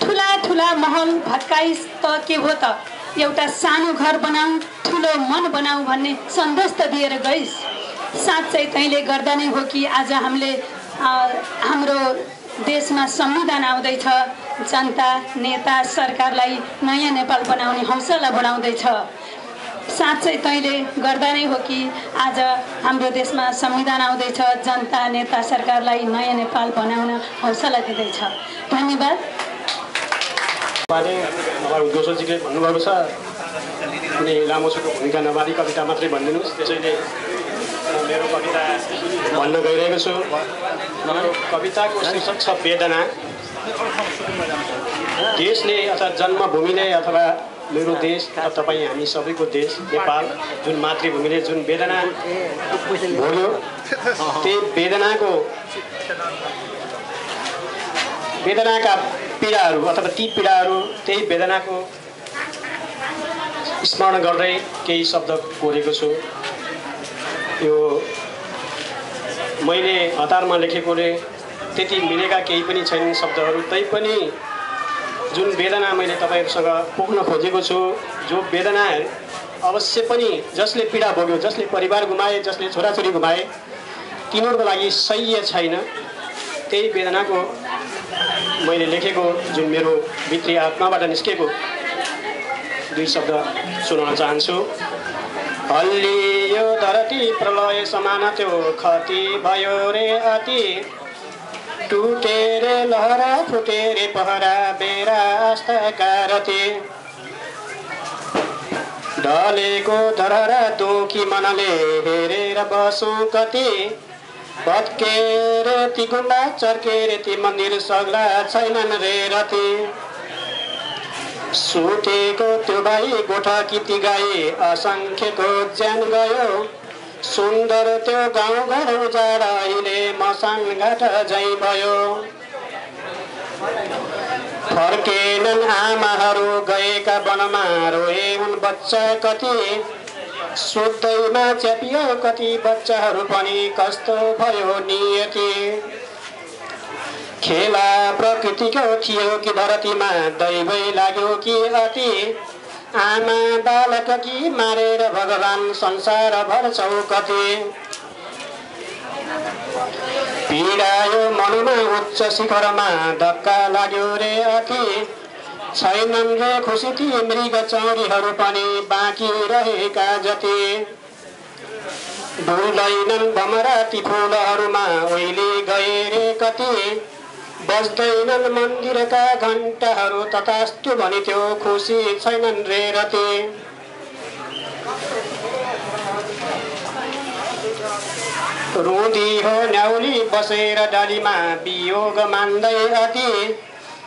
ठुला ठुला महल भत्काइस् त के हो त, एउटा सानो घर बनाऊ, ठुलो मन बनाऊ भन्ने सन्देश त दिएर गइस्। साँच्चै तैँले गर्दा नै हो कि आज हाम्रो देशमा संविधान आउँदैछ, जनता, नेता, सरकारलाई नयाँ नेपाल बनाउने हौसला बढाउँदैछ। साँच्चै तैँले गर्दा नै हो कि आज हाम्रो देशमा संविधान आउँदैछ, जनता, नेता, सरकारलाई नयाँ नेपाल बनाउन हौसला दिँदैछ। धन्यवाद। बारे उद्घोषजीले भन्नुभएको छ कुनै लामो छोटो भूमिका नमारी कविता मात्रै भनिदिनुहोस्। त्यसैले मेरो कविता भन्न गइरहेको छु। मेरो कविताको शीर्षक छ वेदना। देशले अथवा जन्मभूमिले अथवा मेरो देश र तपाईँ हामी सबैको देश नेपाल जुन मातृभूमिले जुन वेदना भोग्यो त्यही वेदनाका पीडाहरू अथवा ती पीडाहरू त्यही वेदनाको स्मरण गर्दै केही शब्द कोरेको छु। यो मैले हतारमा लेखेकोले त्यति मिलेका केही पनि छैनन् शब्दहरू, तैपनि जुन वेदना मैले तपाईँहरूसँग पोख्न खोजेको छु, जो वेदना अवश्य पनि जसले पीडा भोग्यो, जसले परिवार गुमाए, जसले छोराछोरी गुमाए, तिनीहरूको लागि सह्य छैन, त्यही वेदनाको मैले लेखेको जुन मेरो भित्री आत्माबाट निस्केको दुई शब्द सुनाउन चाहन्छु। हल्लियो धरती प्रलय समान त्यो खती भयो रे अति, टुटे रे लहरा फुटे रे पहरा बेरा आस्थाका रति, ढलेको धरहरा दुखी मनले हेरेर बसौँ कति, भत्केर ती गुन्डा चर्केर ती मन्दिर सग्ला छैनन् रे रति, सुतेको त्यो भाइ गोठा किती गाई असङ्ख्यको ज्यान गयो, सुन्दर त्यो गाउँघर उजाड अहिले मसान घाट झैँ भयो, फर्केनन् आमाहरू गएका वनमा रोए हुन् बच्चा कति, सोध्दैमा च्यापियो कति बच्चाहरू पनि कस्तो भयो नियति, खेला प्रकृतिको थियो कि धरतीमा दैवै लाग्यो कि अति, आमा बालक कि मारेर भगवान संसार भर्छौ कति, पीडायो मनमा उच्च शिखरमा धक्का लाग्यो रे अति, छैनन् रे खुसी ती मृग चौरीहरू पनि बाँकी रहेका जति, डुल्दैनन् भमरा ती फुलहरूमा ओइली गए रे कति, बज्दैनन् मन्दिरका घण्टाहरू तथास्तु भनी त्यो खुसी छैनन् रे रति, रुँदी हो न्याउली बसेर डालीमा वियोग मान्दै अति,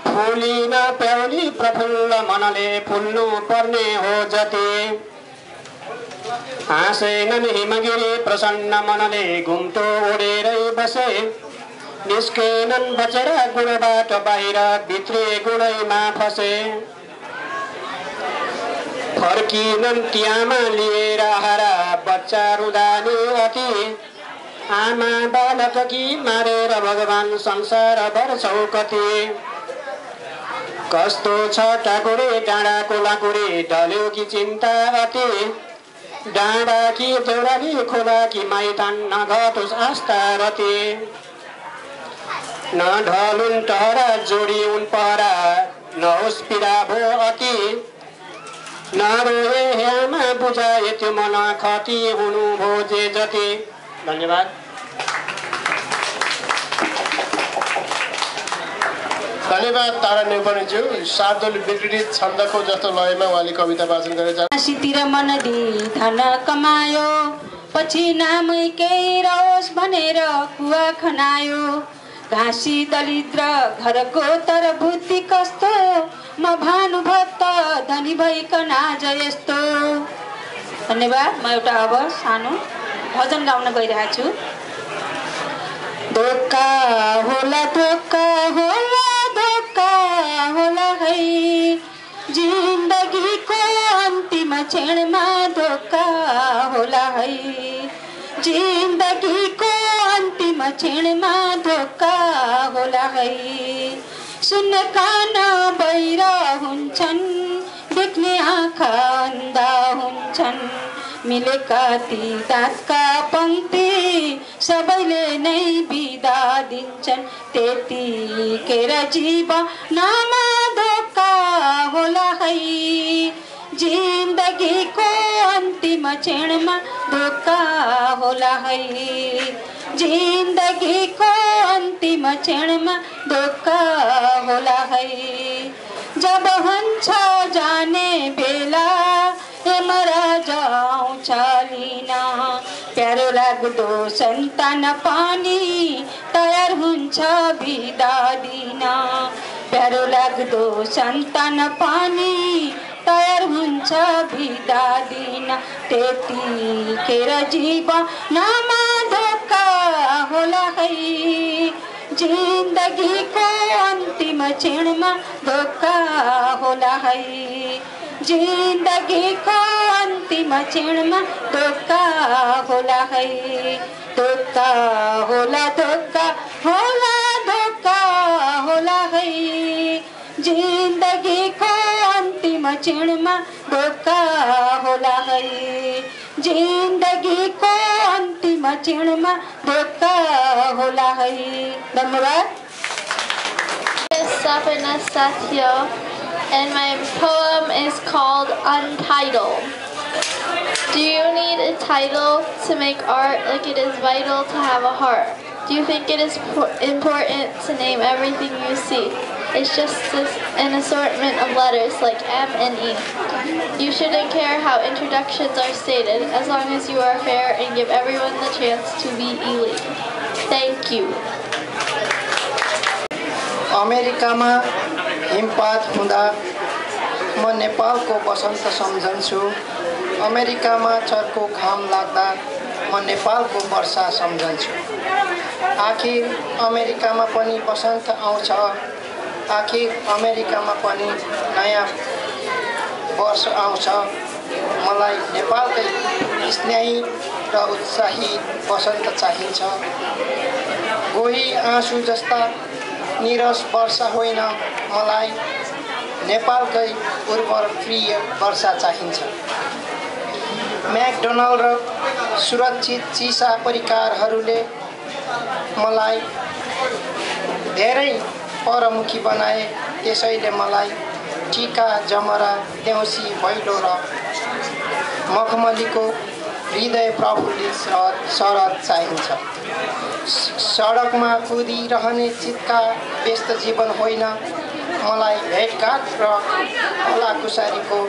फुली नप्याउली प्रफुल्ल मनले फुल्नु पर्ने हो जति, हाँसेनन् हिमगिरी प्रसन्न मनले घुम्टो ओढेरै बसे, निस्केनन् बचेर गुणबाट बाहिर भित्री गुणैमा फसे, फर्किनन् ती आमा लिएर हारा बच्चा रुँदा नि अति, आमा बालक कि मारेर भगवान संसार भर्छौ कति, कस्तो छ टाकुरे डाँडाको लाकुरे ढल्यो कि चिन्ता अति, डाँडा कि देउराली खोला कि माइतान नघटोस् आस्था रति, नढलुन् टहरा जोडी उन पहरा नहोस् पीडा भो अति, नरोए आमा बुझाए त्यो मन खती हुनु भो जे जति। धन्यवाद। धन्यवाद तारा नेउपानेज्यू। शार्दुल विकृत छन्दको जस्तो लयमा उहाँले कविता वाचन गरेर काशीतिर मन दिई धन कमायो, पछि नामै केही रहोस् भनेर कुवा खनायो, घाँसी दलिद्र घरको तर बुद्धि कस्तो, म भानुभक्त धनी भइकन आज यस्तो। धन्यवाद। म एउटा अब सानो भजन गाउन गइरहेको छु। धोका होला धोका होला धोका होला है, जिन्दगीको अन्तिम क्षणमा धोका होला है, जिन्दगीको अन्तिम क्षणमा धोका होला है, सुन्न कान बहिर हुन्छन्, देख्ने आँखा अन्धा हुन्छन्, मिलेका ती दाँतका पङ्क्ति सबैले नै बिदा दिन्छन्, त्यतिखेर जीवनमा धोका होला है, जिन्दगीको अन्तिम क्षणमा धोका होला है, जिन्दगीको अन्तिम क्षणमा धोका होला है, जब हुन्छ जाने बेला यमराज आउँछ लिन प्यारो लाग्दो सन्तान पानी तयार हुन्छ बिदा दिन प्यारो लाग्दो सन्तान पानी तयार हुन्छ बिदा दिन त्यतिखेर जीवनमा धोका होला है जिन्दगीको अन्तिम क्षणमा धोका होला है जिन्दगीको अन्तिम क्षणमा धोका होला है धोका होला धोका होला धोका होला है जिन्दगीको अन्तिम क्षणमा धोका होला है जिन्दगीको अन्तिम क्षणमा धोका होला है धन्यवाद Sapna Satya and my poem is called Untitled. Do you need a title to make art like it is vital to have a heart? Do you think it is important to name everything you see? It's just an assortment of letters like M and E. You shouldn't care how introductions are stated as long as you are fair and give everyone the chance to be elite. Thank you. अमेरिकामा हिमपात हुँदा म नेपालको बसन्त सम्झन्छु अमेरिकामा चर्को घाम लाग्दा म नेपालको वर्षा सम्झन्छु आखिर अमेरिकामा पनि बसन्त आउँछ आखिर अमेरिकामा पनि नयाँ वर्ष आउँछ मलाई नेपालकै स्नेही र उत्साही बसन्त चाहिन्छ गोही आँसु जस्ता निरस वर्षा होइन मलाई नेपालकै उर्वर प्रिय वर्षा चाहिन्छ म्याकडोनल्ड र सुरक्षित चिसा परिकारहरूले मलाई धेरै परमुखी बनाए त्यसैले मलाई टिका जमरा देउसी भैलो र मखमलीको हृदय प्रफुल्लित शरद चाहिन्छ सडकमा कुदिरहने चितका व्यस्त जीवन होइन मलाई भेटघाट र कलाकुसारीको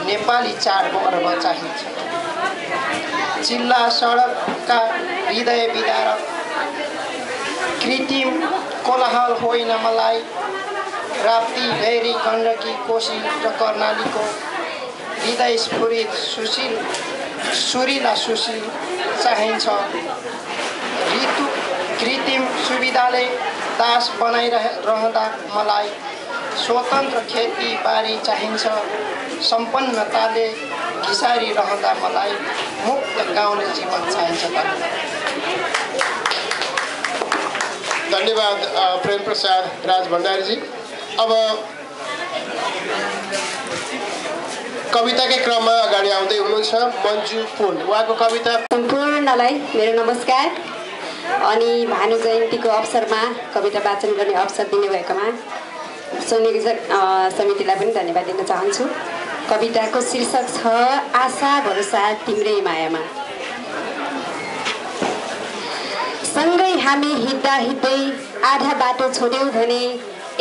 नेपाली चाडपर्व चाहिन्छ चिल्ला सडकका हृदय विदारक कृत्रिम कोलाहल होइन मलाई राप्ती भेरी गण्डकी कोशी र कर्णालीको हृदय स्फुरित सुशील सुरीला सुशील चाहिन्छ ऋतु कृत्रिम सुविधाले दास बनाइरहँदा मलाई स्वतन्त्र खेतीबारी चाहिन्छ सम्पन्नताले घिसारिरहँदा मलाई मुक्त गाउँले जीवन चाहिन्छ धन्यवाद प्रेम प्रसाद राज भण्डारीजी अब कविताकै क्रममा अगाडि आउँदै हुनुहुन्छ मन्जु पुन उहाँको कविता सम्पूर्णलाई मेरो नमस्कार अनि भानु जयन्तीको अवसरमा कविता वाचन गर्ने अवसर दिनुभएकोमा संयोजक समितिलाई पनि धन्यवाद दिन चाहन्छु कविताको शीर्षक छ आशा भरोसा तिम्रै मायामा सँगै हामी हिँड्दा हिँड्दै आधा बाटो छोड्यौ भने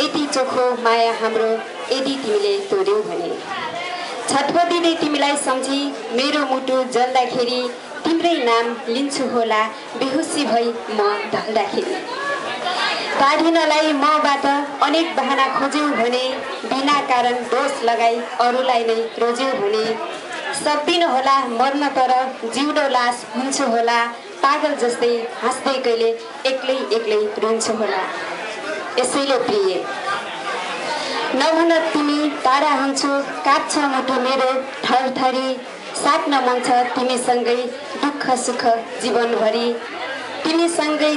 यति चोखो माया हाम्रो यदि तिमीले तोड्यौ भने छटपटीले तिमीलाई सम्झी मेरो मुटु जल्दाखेरि तिम्रै नाम लिन्छु होला बेहोसी भई म ढल्दाखेरि काढिनलाई मबाट अनेक बहाना खोज्यौ भने बिना कारण दोष लगाई अरूलाई नै रोज्यौ भने सक्दिन होला मर्न तर जिउँदो लास हुन्छु होला पागल जस्तै हाँस्दै कहिले एक्लै एक्लै रुन्छु होला यसैले प्रिय नभन तिमी टाढा हुन्छु काट्छ मुटु मेरो थरथरी साट्न मन छ तिमीसँगै दुःख सुख जीवनभरि तिमीसँगै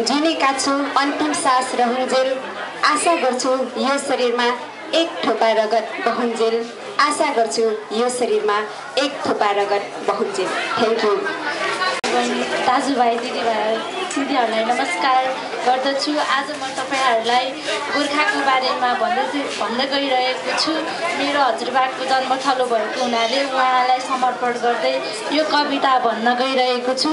जिनेका छु अन्तिम सास रहन्जेल आशा गर्छु यो शरीरमा एक थोपा रगत बहुन्जेल आशा गर्छु यो शरीरमा एक थोपा रगत बहुन्जेल थ्याङ्क यू दाजुभाइ दिदीहरूलाई नमस्कार गर्दछु आज म तपाईँहरूलाई गोर्खाको बारेमा भन्दै गइरहेको छु मेरो हजुरबाको जन्मथलो भएको हुनाले उहाँलाई समर्पण गर्दै यो कविता भन्न गइरहेको छु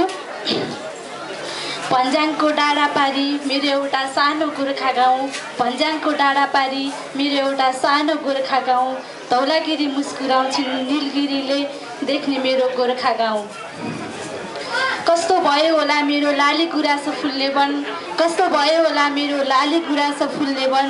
भन्ज्याङको डाँडा पारी मेरो एउटा सानो गोर्खा गाउँ, भन्ज्याङको डाँडा पारी मेरो एउटा सानो गोर्खा गाउँ, धौलागिरी मुस्कुराउँछिन् नीलगिरीले देख्ने मेरो गोर्खा गाउँ। कस्तो भयो होला मेरो लाली गुराँसो फुल्ने वन, कस्तो भयो होला मेरो लाली गुराँसो फुल्ने वन।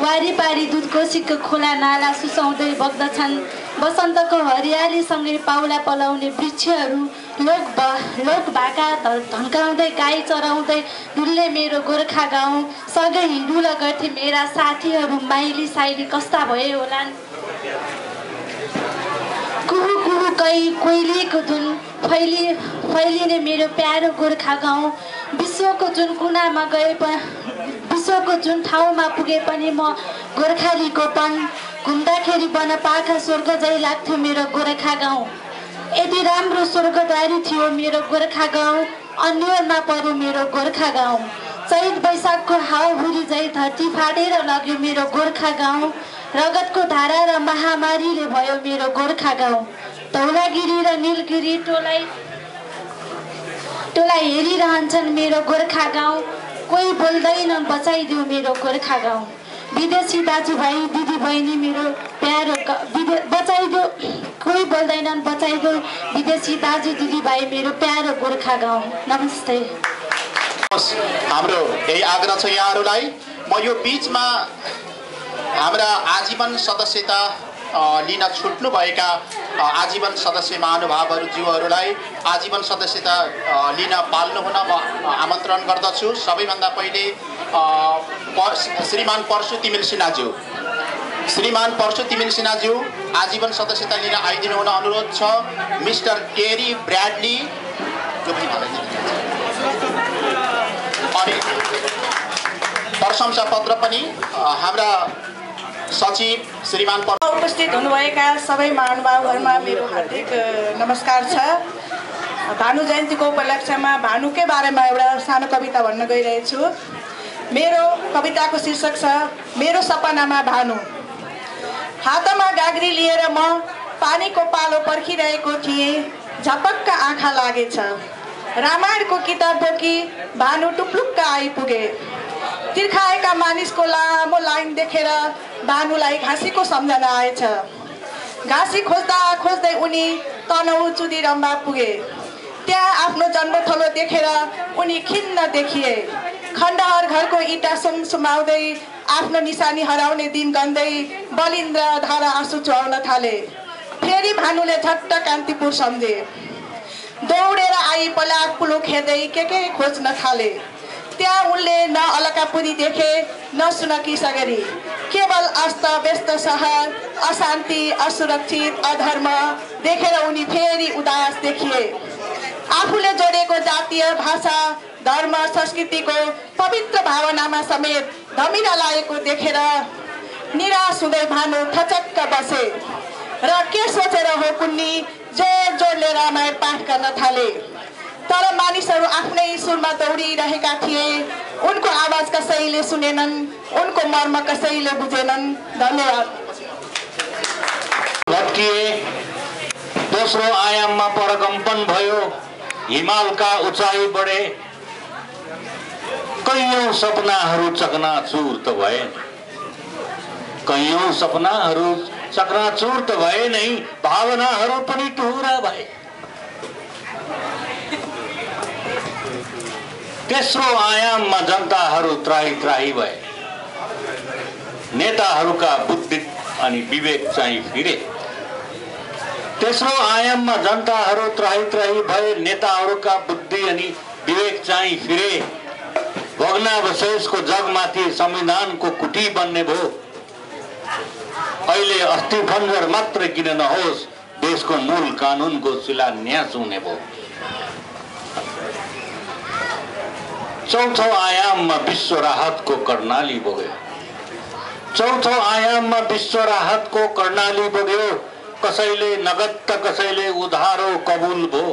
वारिपारी दुधकोशीको खोला नाला सुसाउँदै बग्दछन्, बसन्तको हरियालीसँगै पाउला पलाउने वृक्षहरू, लोक भाका धन्काउँदै गाई चराउँदै डुल्ने मेरो गोर्खा गाउँ। सँगै हिँडुल गर्थे मेरा साथीहरू, माइली साइली कस्ता भए होलान्। कुहु कुहु कोइलीको धुन फैलिने मेरो प्यारो गोर्खा गाउँ। विश्वको जुन कुनामा गए विश्वको जुन ठाउँमा पुगे पनि म गोर्खालीको पन, घुम्दाखेरि बनपाखा स्वर्ग जै लाग्थ्यो मेरो गोर्खा गाउँ। यति राम्रो स्वर्गद्वारी थियो मेरो गोर्खा गाउँ, अन्यलमा पर्यो मेरो गोर्खा गाउँ। चैत वैशाखको हावाहुरी जै धरती फाटेर लग्यो मेरो गोर्खा गाउँ। रगतको धारा र महामारीले भयो मेरो गोर्खा गाउँ। धौलागिरी र नीलगिरी टोलाई हेरिरहन्छन् मेरो गोर्खा गाउँ। कोही बोल्दैनन् बचाइदियो मेरो गोर्खा गाउँ। विदेशी दाजुभाइ दिदीबहिनी मेरो प्यारो बचाइदियो, कोही बोल्दैनन् बचाइदियो विदेशी दाजु दिदीभाइ मेरो प्यारो गोर्खा गाउँ। नमस्ते। हाम्रो यही आग्रह छ यहाँहरूलाई। म यो बिचमा हाम्रा आजीवन सदस्यता लिन छुट्नुभएका आजीवन सदस्य महानुभावहरू ज्यूहरूलाई आजीवन सदस्यता लिन पाल्नुहुन म आमन्त्रण गर्दछु। सबैभन्दा पहिले श्रीमान परशु तिमिल सिन्हाज्यू, श्रीमान परशु तिमिल सिन्हाज्यू आजीवन सदस्यता लिन आइदिनु हुन अनुरोध छ। मिस्टर टेरी ब्राडली अनि प्रशंसा पत्र पनि हाम्रा सचिव श्रीमान उपस्थित हुनुभएका सबै महानुभावहरूमा मेरो हार्दिक नमस्कार छ। भानु जयन्तीको उपलक्ष्यमा भानुकै बारेमा एउटा सानो कविता भन्न गइरहेछु। मेरो कविताको शीर्षक छ मेरो सपनामा भानु। हातमा गाग्री लिएर म पानीको पालो पर्खिरहेको थिएँ, झपक्क आँखा लागेछ। रामायणको किताब बोकी भानु टुप्लुक्क आइपुगे। तिर्खाएका मानिसको लामो लाइन देखेर भानुलाई घाँसीको सम्झना आएछ। घाँसी खोज्दा खोज्दै उनी तनहु चुदिरम्बा पुगे। त्यहाँ आफ्नो जन्मथलो देखेर उनी खिन्न देखिए। खण्डहर घरको इँटा सुमसुमाउँदै आफ्नो निशानी हराउने दिन गन्दै बलिन्द्र धारा आँसु चुहाउन थाले। फेरि भानुले झट्ट कान्तिपुर सम्झे। दौडेर आई पलाक पुलुक हेर्दै के खोज्न थाले। त्यहाँ उनले न अलकापुरी देखे न सुनकी सगरी, केवल अस्त व्यस्त सहर, अशान्ति, असुरक्षित, अधर्म देखेर उनी फेरि उदास देखिए। आफूले जोडेको जातीय भाषा, धर्म, संस्कृतिको पवित्र भावनामा समेत धमिरा लागेको देखेर निराश हुँदै भानु थचक्क बसे र के सोचेर हो कुन्नी जोडले रामायण पाठ गर्न थाले। तर मानिसहरू आफ्नै सुरमा दौडिरहेका थिए। उनको आवाज कसैले सुनेनन्, उनको मर्म कसैले बुझेनन्। धन्यवाद। भट्किए, दोस्रो आयाममा परकम्पन भयो, हिमालका उचाइ बढे, कैयौं सपनाहरू चकनाचुर त भए, कैयौं सपनाहरू चकनाचुर त भए नै, भावनाहरू पनि टुहुरा भए। तेस्रो आयाममा जनताहरू त्राही त्राही भए, नेताहरूका बुद्धि अनि विवेक चाहिँ फिरे। तेस्रो आयाममा जनताहरू त्राही त्राही भए, नेताहरूका बुद्धि अनि विवेक चाहिँ फिरे। भग्नावशेषको जगमाथि संविधानको कुटी बन्ने भयो। अहिले अस्थिपञ्जर मात्र किन नहोस्, देशको मूल कानुनको शिलान्यास हुने भयो। चौथो आयाममा विश्व राहतको कर्णाली बग्यो। चौथो आयाममा विश्व राहतको कर्णाली बग्यो। कसैले नगद त कसैले उधारो कबुल भयो।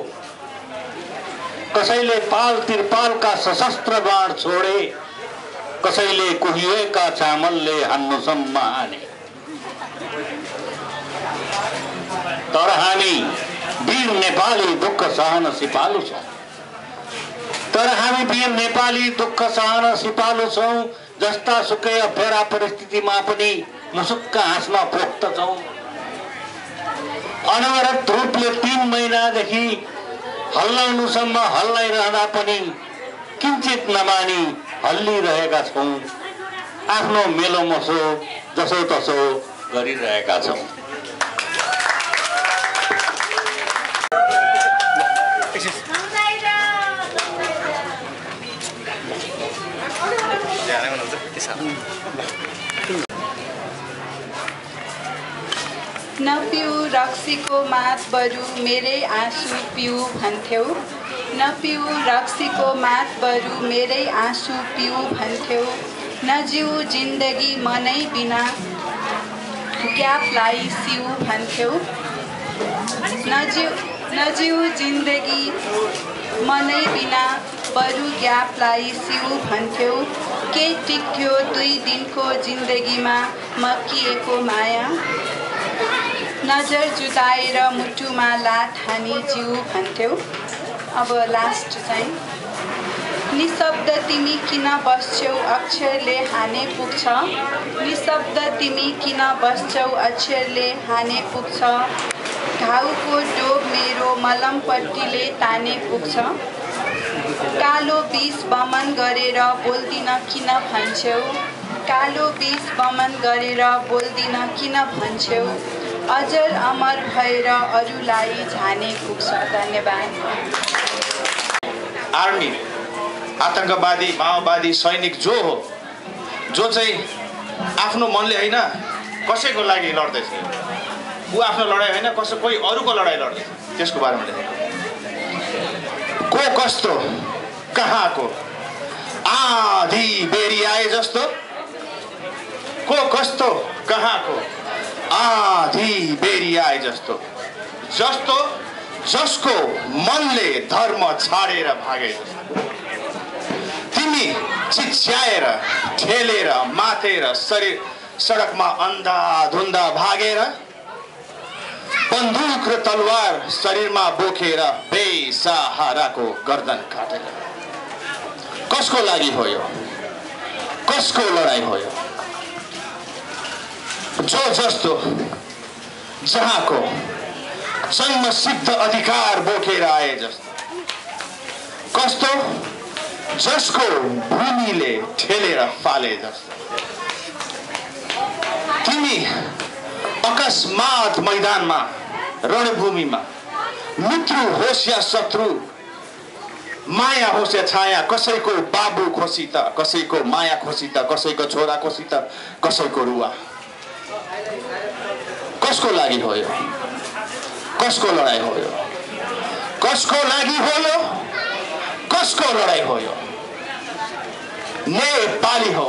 कसैले पाल तिरपालका सशस्त्र बाण छोडे, कसैले कुहिएका चामलले हान्नुसम्म हाने। तर हामी वीर नेपाली दुःख सहन सिपालु छौँ। तर हामी वीर नेपाली दुःख सहन सिपालु छौँ, जस्ता सुकै अप्ठ्यारा परिस्थितिमा पनि मुसुक्क हाँस्न पोख्त छौँ। अनवरत रूपले 3 महिनादेखि हल्लाउनुसम्म हल्लाइरहँदा पनि किञ्चित नमानी हल्लिरहेका छौँ। आफ्नो मेलो मसो जसो तसो गरिरहेका छौँ। नपिउ रक्सीको मात बरु मेरै आँसु पिउ भन्थ्यौ, नपिउ रक्सीको मात बरु मेरै आँसु पिउ भन्थ्यौ, नजिउ जिन्दगी मनै बिना ग्यापलाई सिउ भन्थ्यौ, नजिउ जिन्दगी मनै बिना बरु ग्यापलाई सिउ भन्थ्यौ, के टिक्थ्यो 2 दिनको जिन्दगीमा मकिएको माया, नजर जुदाएर मुटुमा लात हानी जिउ भन्थ्यौ। अब लास्ट चाहिँ निशब्द तिमी किन बस्छौ अक्षरले हाने पुग्छ, निशब्द तिमी किन बस्छौ अक्षरले हाने पुग्छ, घाउको डोब मेरो मलमपट्टीले ताने पुग्छ, कालो विष बमन गरेर बोल्दिन किन भन्छौ, कालो विष बमन गरेर बोल्दिन किन भन्छौ, अजर अमर भएर अरूलाई झाने पुग्छ। धन्यवाद। आर्मी, आतंकवादी, माओवादी, सैनिक जो हो, जो चाहिँ आफ्नो मनले होइन कसैको लागि लड्दैछ, ऊ आफ्नो लडाइँ होइन कोही अरूको लडाइँ लड्दैछ, त्यसको बारेमा लेखेको। को कस्तो कहाँको आधी बेरी आए जस्तो, को कस्तो कहाँको आधी बेरी आए जस्तो, जस्तो जसको मनले धर्म छाडेर भागे जस्तो, तिमी चिच्याएर ठेलेर माथेर शरीर सडकमा अन्धाधुन्दा भागेर, बन्दुक र तलवार शरीरमा बोकेर बेसहाराको गर्दन काटेर, कसको लागि हो यो, कसको लडाइँ हो यो, जो जस्तो जहाँको जन्मसिद्ध अधिकार बोकेर आए जस्तो, कस्तो जसको भूमिले ठेलेर फाले जस्तो, तिमी अकस्मात मैदानमा रणभूमिमा मित्र होस् या शत्रु, माया होस् या छाया, कसैको बाबु खोसी त कसैको माया खोसी त कसैको छोरा खोसी त कसैको रुवा, कसको लागि हो यो, कसको लडाइँ हो यो, कसको लागि हो यो, कसको लडाइँ हो यो, नेपाली हो,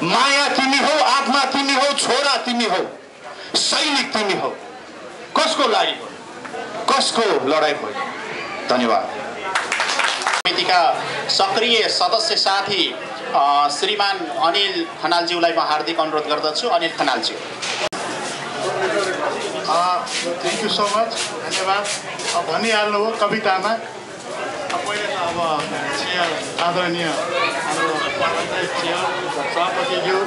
माया तिमी हो, आत्मा तिमी हो, छोरा तिमी हो, सैनिक तिमी हो, कसको लागि हो, कसको लडाइँ हो यो। धन्यवाद। समितिका सक्रिय सदस्य साथी श्रीमान अनिल खनालज्यूलाई म हार्दिक अनुरोध गर्दछु। अनिल खनालज्यू। Thank you so much. धन्यवाद। भनिहाल्नु हो कवितामा। पहिले त अब चेयर आदरणीय हाम्रो पार्लामेन्ट चेयर सभापतिज्यू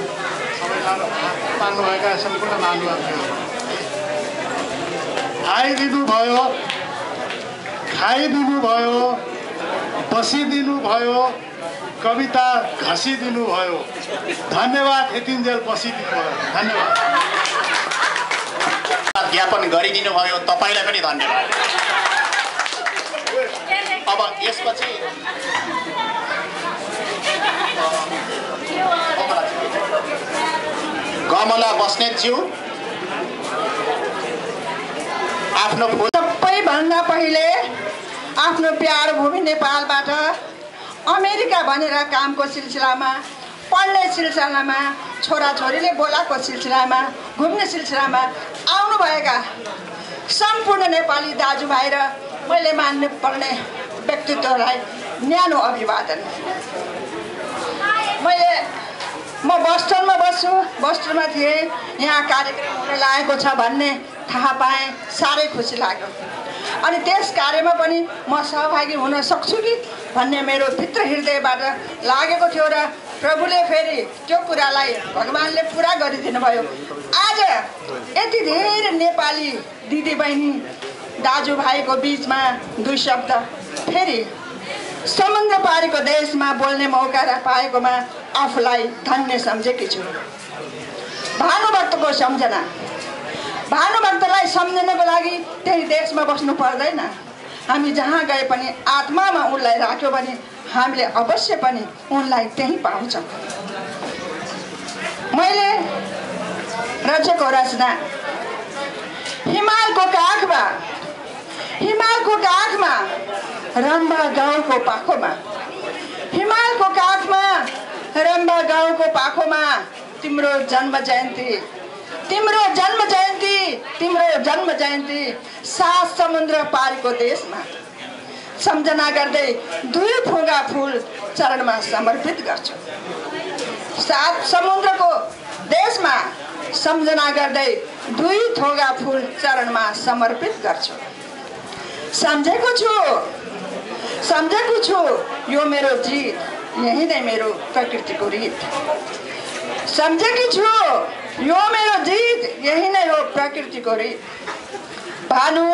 सबैलाई पाल्नुभएका सम्पूर्ण महानुभावहरू आइदिनु भयो, खाइदिनु भयो, बसिदिनु भयो, कविता घसिदिनु भयो। धन्यवाद। यतिन्जेल बसिदिनु भयो। धन्यवाद। ज्ञापन गरिदिनु भयो, तपाईँलाई पनि धन्यवाद। अब यसपछि कमला बस्नेतज्यू आफ्नो सबैभन्दा पहिले आफ्नो प्यारो भूमि नेपालबाट अमेरिका भनेर कामको सिलसिलामा, पढ्ने सिलसिलामा, छोराछोरीले बोलाएको सिलसिलामा, घुम्ने सिलसिलामा आउनुभएका सम्पूर्ण नेपाली दाजुभाइ र मैले मान्नु पर्ने व्यक्तित्वलाई न्यानो अभिवादन। म बस्टनमा बस्छु, बस्टरमा थिएँ, यहाँ कार्यक्रम हुन लागेको छ भन्ने थाहा पाएँ, साह्रै खुसी लाग्यो। अनि त्यस कार्यमा पनि म सहभागी हुन सक्छु कि भन्ने मेरो भित्र हृदयबाट लागेको थियो र प्रभुले फेरि त्यो कुरालाई भगवानले पुरा गरिदिनु भयो। आज यति धेरै नेपाली दिदीबहिनी दाजुभाइको बिचमा दुई शब्द फेरि समुद्र पारीको देशमा बोल्ने मौका पाएकोमा आफूलाई धन्य सम्झेकी छु। भानुभक्तको सम्झना, भानुभक्तलाई सम्झनको लागि त्यही देशमा बस्नु पर्दैन। हामी जहाँ गए पनि आत्मामा उनलाई राख्यो भने हामीले अवश्य पनि उनलाई त्यहीँ पाउँछौँ। मैले रचेको रचना हिमालको काखमा रम्बा गाउँको पाखोमा, हिमालको काखमा रम्बा गाउँको पाखोमा तिम्रो जन्म जयन्ती सात समुद्र पारीको देशमा सम्झना गर्दै दुई फुगा फुल चरणमा समर्पित गर्छु। सात समुद्रको देशमा सम्झना गर्दै दुई थोगा फुल चरणमा समर्पित गर्छु। सम्झेको छु यो मेरो जित, यही नै मेरो प्रकृतिको रीत। सम्झेकी छु यो मेरो जित, यही नै हो प्रकृतिको रीत। भानु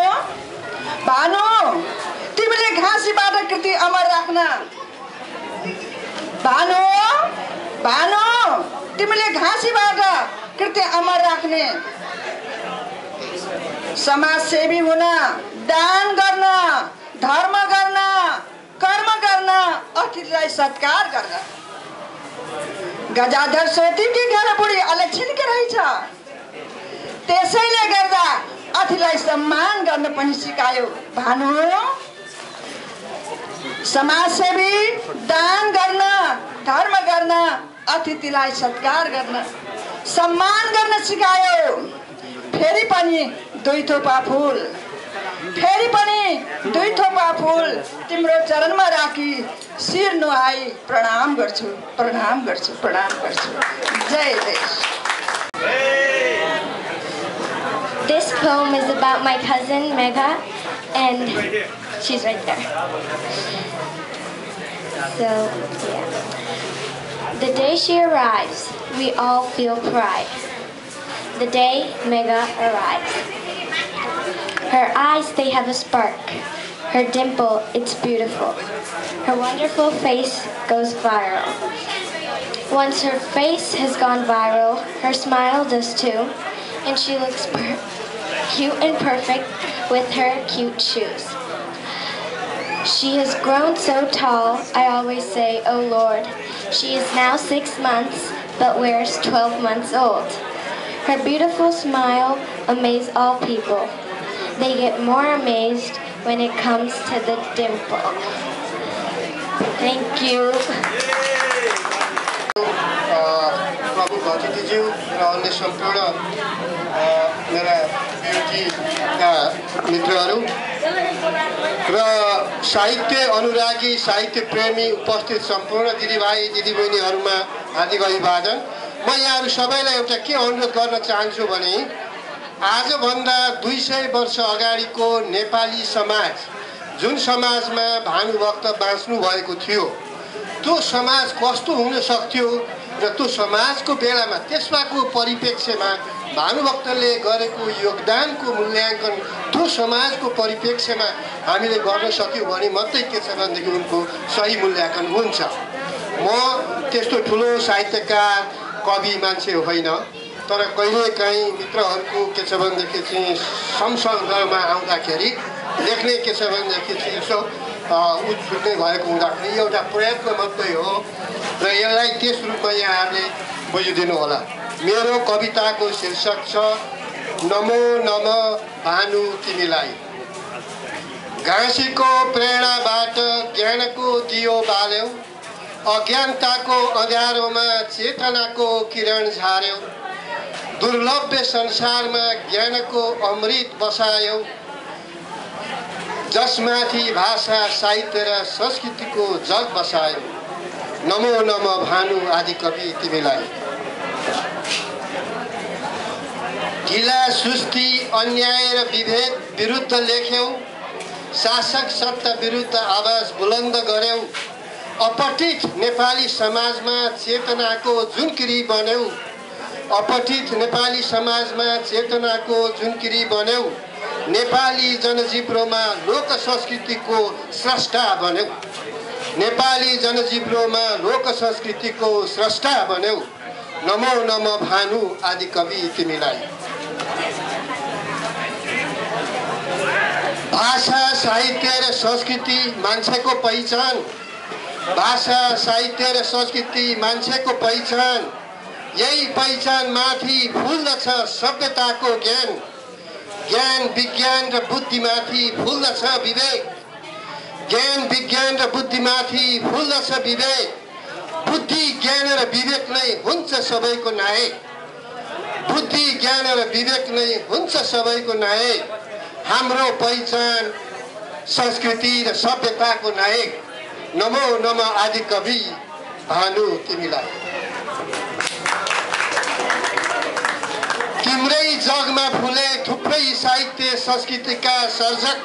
तिमीले घाँसीबाट कृति अमर राख्न, भानु तिमीले घाँसीबाट कृति अमर राख्ने, समाजसेवी हुन, दान गर्न, धर्म गर्न, कर्म गर्न, अतिथिलाई सत्कार गर्न। गजाधर सेतीकी घर बुढी अलक्षिणकी रहेछ, त्यसैले गर्दा अतिथिलाई सम्मान गर्न पनि सिकायो। भानु समाजसेवी, दान गर्न, धर्म गर्न, अतिथिलाई सत्कार गर्न, सम्मान गर्न सिकायो। फेरि पनि दुई थोपा फुल तिम्रो चरणमा राखी शिर नुहाई प्रणाम गर्छु। जय देश। This poem is about my cousin Megha, and she's right there. So, yeah. The day she arrives, we all feel pride. The day Megha arrives. Her eyes, they have a spark. Her dimple, it's beautiful. Her wonderful face goes viral. Once her face has gone viral, her smile does too, and she looks cute and perfect with her cute shoes. She has grown so tall, I always say, oh Lord, she is now 6 months, but wears 12 months old. Her beautiful smile amazes all people. They get more amazed when it comes to the dimple. Thank you. प्रभु भतिजीज्यू र अन्य सम्पूर्ण मेरा युवतीका मित्रहरू र साहित्य अनुरागी, साहित्य प्रेमी उपस्थित सम्पूर्ण दिदीभाइ दिदीबहिनीहरूमा हार्दिक अभिवादन। म यहाँहरू सबैलाई एउटा के अनुरोध गर्न चाहन्छु भने आजभन्दा 200 वर्ष अगाडिको नेपाली समाज, जुन समाजमा भानुभक्त बाँच्नु भएको थियो, त्यो समाज कस्तो हुन सक्थ्यो र त्यो समाजको बेलामा त्यसमाको परिप्रेक्ष्यमा भानुभक्तले गरेको योगदानको मूल्याङ्कन त्यो समाजको परिप्रेक्ष्यमा हामीले गर्न सक्यौँ भने मात्रै के छ भनेदेखि उनको सही मूल्याङ्कन हुन्छ। म त्यस्तो ठुलो साहित्यकार, कवि मान्छे होइन, तर कहिलेकाहीँ मित्रहरूको के छ भनेदेखि चाहिँ संसर्गमा आउँदाखेरि लेख्ने के छ भनेदेखि चाहिँ यसो छुट्ने भएको हुँदाखेरि एउटा प्रयत्न मात्रै हो र यसलाई त्यस रूपमा यहाँहरूले बुझिदिनु होला। मेरो कविताको शीर्षक छ नमो नम भानु तिमीलाई। घाँसीको प्रेरणाबाट ज्ञानको दियो बाल्यौ, अज्ञानताको अँध्यारोमा चेतनाको किरण झार्यौ, दुर्लभ्य संसारमा ज्ञानको अमृत बसायौ, जसमाथि भाषा, साहित्य र संस्कृतिको जग बसायौ। नमो नम भानु आदि कवि तिमीलाई। ढिला सुस्ती, अन्याय र विभेद विरुद्ध लेख्यौ, शासक सत्ता विरुद्ध आवाज बुलन्द गर्यौ। अपठित नेपाली समाजमा चेतनाको जुनकिरी बन्यौ। अपठित नेपाली समाजमा चेतनाको जुनकिरी बन्यौ। नेपाली जनजीवनमा लोक संस्कृतिको स्रष्टा बन्यौ। नेपाली जनजीवनमा लोक संस्कृतिको स्रष्टा बन्यौ। नमो नमो भानु आदि कवि तिमीलाई। भाषा साहित्य र संस्कृति मान्छेको पहिचान। भाषा साहित्य र संस्कृति मान्छेको पहिचान। यही पहिचान माथि फुल्दछ सभ्यताको ज्ञान। ज्ञान विज्ञान र बुद्धिमाथि फुल्दछ विवेक। ज्ञान विज्ञान र बुद्धिमाथि फुल्दछ विवेक। बुद्धि ज्ञान र विवेक नै हुन्छ सबैको नायक। बुद्धि ज्ञान र विवेक नै हुन्छ सबैको नायक। हाम्रो पहिचान संस्कृति र सभ्यताको नायक। नमो नमो आदि कवि भानु तिमीलाई। तिम्रै जगमा फुले थुप्रै साहित्य संस्कृतिका सर्जक।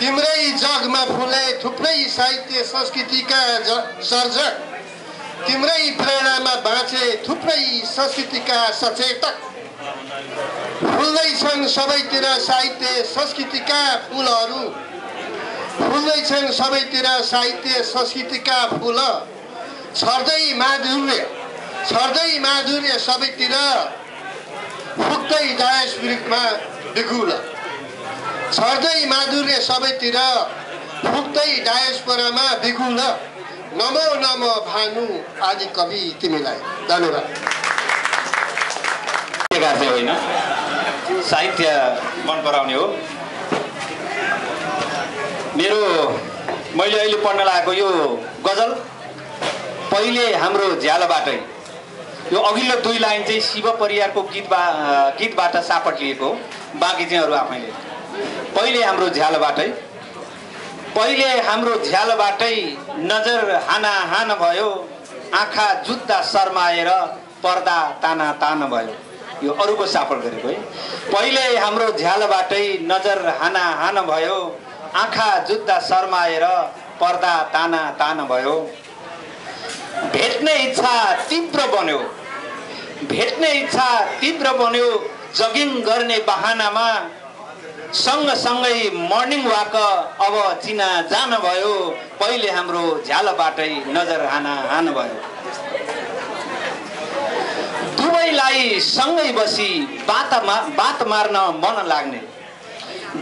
तिम्रै जगमा फुले थुप्रै साहित्य संस्कृतिका सर्जक। तिम्रै प्रेरणामा बाँचे थुप्रै संस्कृतिका सचेतक। फुल्दैछन् सबैतिर साहित्य संस्कृतिका फुलहरू। फुल्दैछन् सबैतिर साहित्य संस्कृतिका फुल। छर्दै माधुर्य सबैतिर। फुक्दै जायस विरुद्धमा बिगुल। छर्दै माधुर्य सबैतिर। फुक्दै डायस्पोरामा बिगुल। नमो नमो भानु आदि कवि तिमीलाई। धन्यवाद। होइन साहित्य मन पराउने हो। मैले अहिले पढ्न लागेको यो गजल पहिले हाम्रो झ्यालबाटै, यो अघिल्लो 2 लाइन चाहिँ शिव परियारको गीतबाट सापट लिएको, बाँकी चाहिँ अरू आफैले। पहिले हाम्रो झ्यालबाटै नजर हानाहान भयो। आँखा जुत्ता शर्माएर पर्दा ताना तान भयो। यो अरूको सापट गरेको है। पहिले हाम्रो झ्यालबाटै नजर हानाहान भयो। आँखा जुत्ता शर्माएर पर्दा ताना तान भयो। भेट्ने इच्छा तीव्र बन्यो। जगिङ गर्ने बहानामा सँगसँगै मर्निङ वाक अब चिना जान भयो। पहिले हाम्रो झ्यालबाटै नजर हानाहान भयो। दुवैलाई सँगै बसी बात मार्न मन लाग्ने।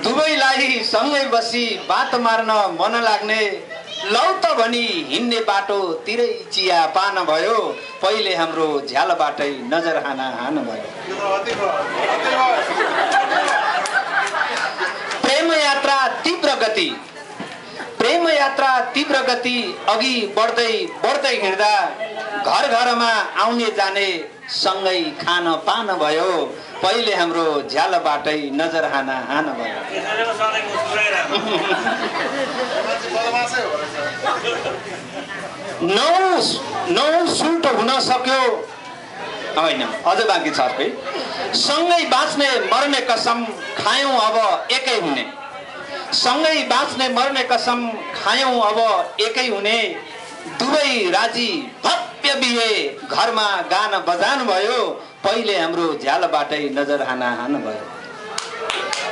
दुवैलाई सँगै बसी बात मार्न मन लाग्ने। लौ त भनी हिँड्ने बाटो तिरै चिया पान भयो। पहिले हाम्रो झ्यालबाटै नजर हानाहान भयो। प्रेम यात्रा तीव्र गति अघि बढ्दै हिँड्दा घर घरमा आउने जाने सँगै खान पान भयो। पहिले हाम्रो झ्यालबाटै नजर हानाहान भयो। नौ सुल्टो हुन सक्यो होइन, अझ बाँकी छ अर्कै। सँगै बाँच्ने मर्ने कसम खायौँ अब एकै हुने। सँगै बाँच्ने मर्ने कसम खायौँ अब एकै हुने। दुवै राजी भव्य बिहे घरमा गान बजान भयो। पहिले हाम्रो झ्यालबाटै नजर हानाहान भयो।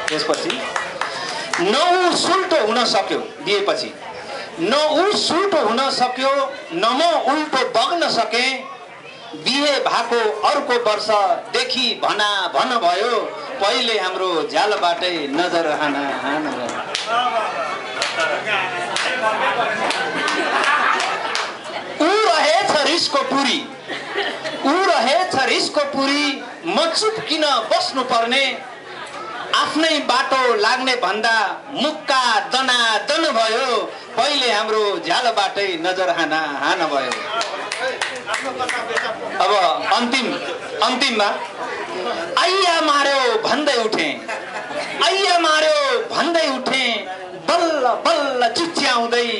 त्यसपछि न ऊ सुल्टो हुन सक्यो, बिहेपछि न ऊ सुल्टो हुन सक्यो, न म उल्टो बग्न सके। बिहे भएको अर्को वर्षदेखि भन भयो। पहिले हाम्रो झ्यालबाटै नजर हानाहान भयो। ऊ रहेछ रिसको पुरी, म चुप किन बस्नु पर्ने। आफ्नै बाटो लाग्ने भन्दा मुक्का दनादन भयो। पहिले हाम्रो झ्यालबाटै नजर हानाहान भयो। अब अन्तिममा आइया मार्यो भन्दै उठे बल्ल बल्ल चिच्याउँदै।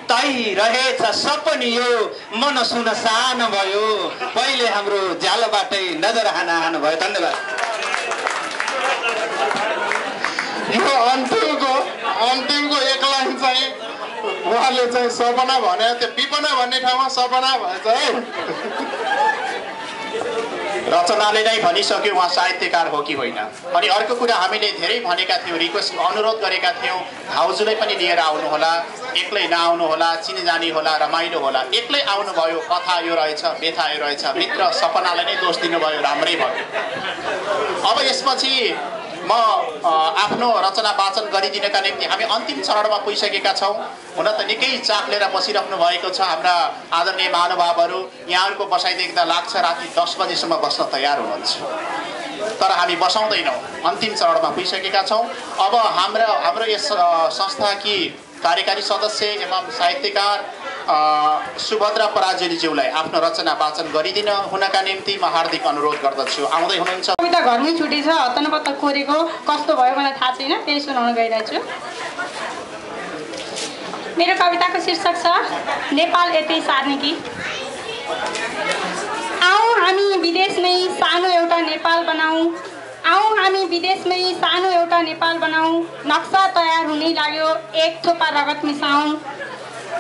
तै रहेछ सपनी यो मन सुनसान भयो। पहिले हाम्रो झ्यालबाटै नजर हानाहान भयो। धन्यवाद। यो अन्तिमको अन्तिमको एक लाइन चाहिँ उहाँले चाहिँ सपना भने त्यो विपना भन्ने ठाउँमा सपना भएछ है। रचनाले नै भनिसक्यो उहाँ साहित्यकार हो कि होइन। अनि अर्को कुरा हामीले धेरै भनेका थियौँ, रिक्वेस्ट अनुरोध गरेका थियौँ, भाउजूलाई पनि लिएर आउनुहोला, एक्लै नआउनुहोला, चिनेजानी होला, रमाइलो होला। एक्लै आउनुभयो, कथा यो रहेछ, व्यथा यो रहेछ, मित्र सपनालाई नै दोष दिनुभयो, राम्रै भयो। अब यसपछि म आफ्नो रचना वाचन गरिदिनका निम्ति हामी अन्तिम चरणमा पुगिसकेका छौँ। हुन त निकै चाप लिएर बसिराख्नु भएको छ हाम्रा आदरणीय महानुभावहरू। यहाँहरूको बसाइ देख्दा लाग्छ राति 10 बजेसम्म बस्न तयार हुनुहुन्छ, तर हामी बसाउँदैनौँ, अन्तिम चरणमा पुगिसकेका छौँ। अब हाम्रो यस संस्थाकी कार्यकारी सदस्य एवं साहित्यकार सुभद्रा पराजुलीज्यूलाई आफ्नो रचना वाचन गरिदिन हुनका निम्ति म हार्दिक अनुरोध गर्दछु। आउँदै हुनुहुन्छ। कविता घरमै छुट्टी छ, हतनपत्त कोरेको कस्तो भयो मलाई थाहा छैन, त्यही सुनाउन गइरहेको छु। मेरो कविताको शीर्षक छ नेपाल यतै सार्ने कि। आऊ हामी विदेशमै सानो एउटा नेपाल बनाऊ, आऊ हामी विदेशमै सानो एउटा नेपाल बनाऊ। नक्सा तयार हुनै लाग्यो, एक थोपा रगत मिसाउँ।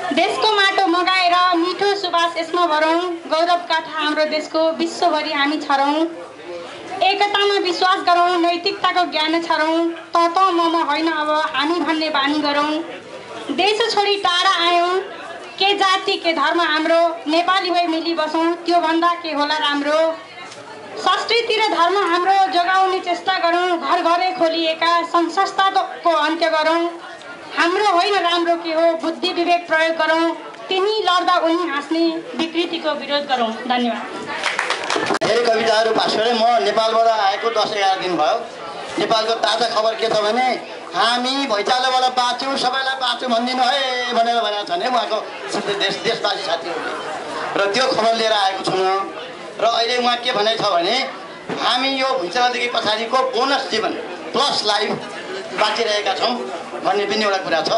देशको माटो मगाएर मिठो सुवास यसमा भरौँ। गौरव गाथा हाम्रो देशको विश्वभरि हामी छरौँ। एकतामा विश्वास गरौँ, नैतिकताको ज्ञान छरौँ। त मम होइन अब हामी भन्ने बानी गरौँ। देश छोडी टाढा आयौँ, के जाति के धर्म हाम्रो, नेपाली भई मिली बसौँ, त्यो भन्दा के होला राम्रो। संस्कृति र धर्म हाम्रो जोगाउने चेष्टा गरौँ। घर घरै खोलिएका संस्थाको अन्त्य गरौँ। हाम्रो होइन राम्रो के हो, बुद्धि विवेक प्रयोग गरौँ। तिनी लड्दा उनी हाँस्ने, विकृतिको विरोध गरौँ। धन्यवाद। धेरै कविताहरू पास गरेँ। म नेपालबाट आएको 10-11 दिन भयो। नेपालको ताजा खबर के छ भने हामी भैँचालोबाट बाँच्यौँ, सबैलाई बाँच्यौँ भनिदिनु है भनेर भनेको छन् है उहाँको देशवासी साथीहरूले। र त्यो खबर लिएर आएको छु म। र अहिले उहाँ के भनेको छ भने हामी यो भुइँचालोदेखि पछाडिको बोनस जीवन प्लस लाइफ बाँचिरहेका छौँ भन्ने पनि एउटा कुरा छ।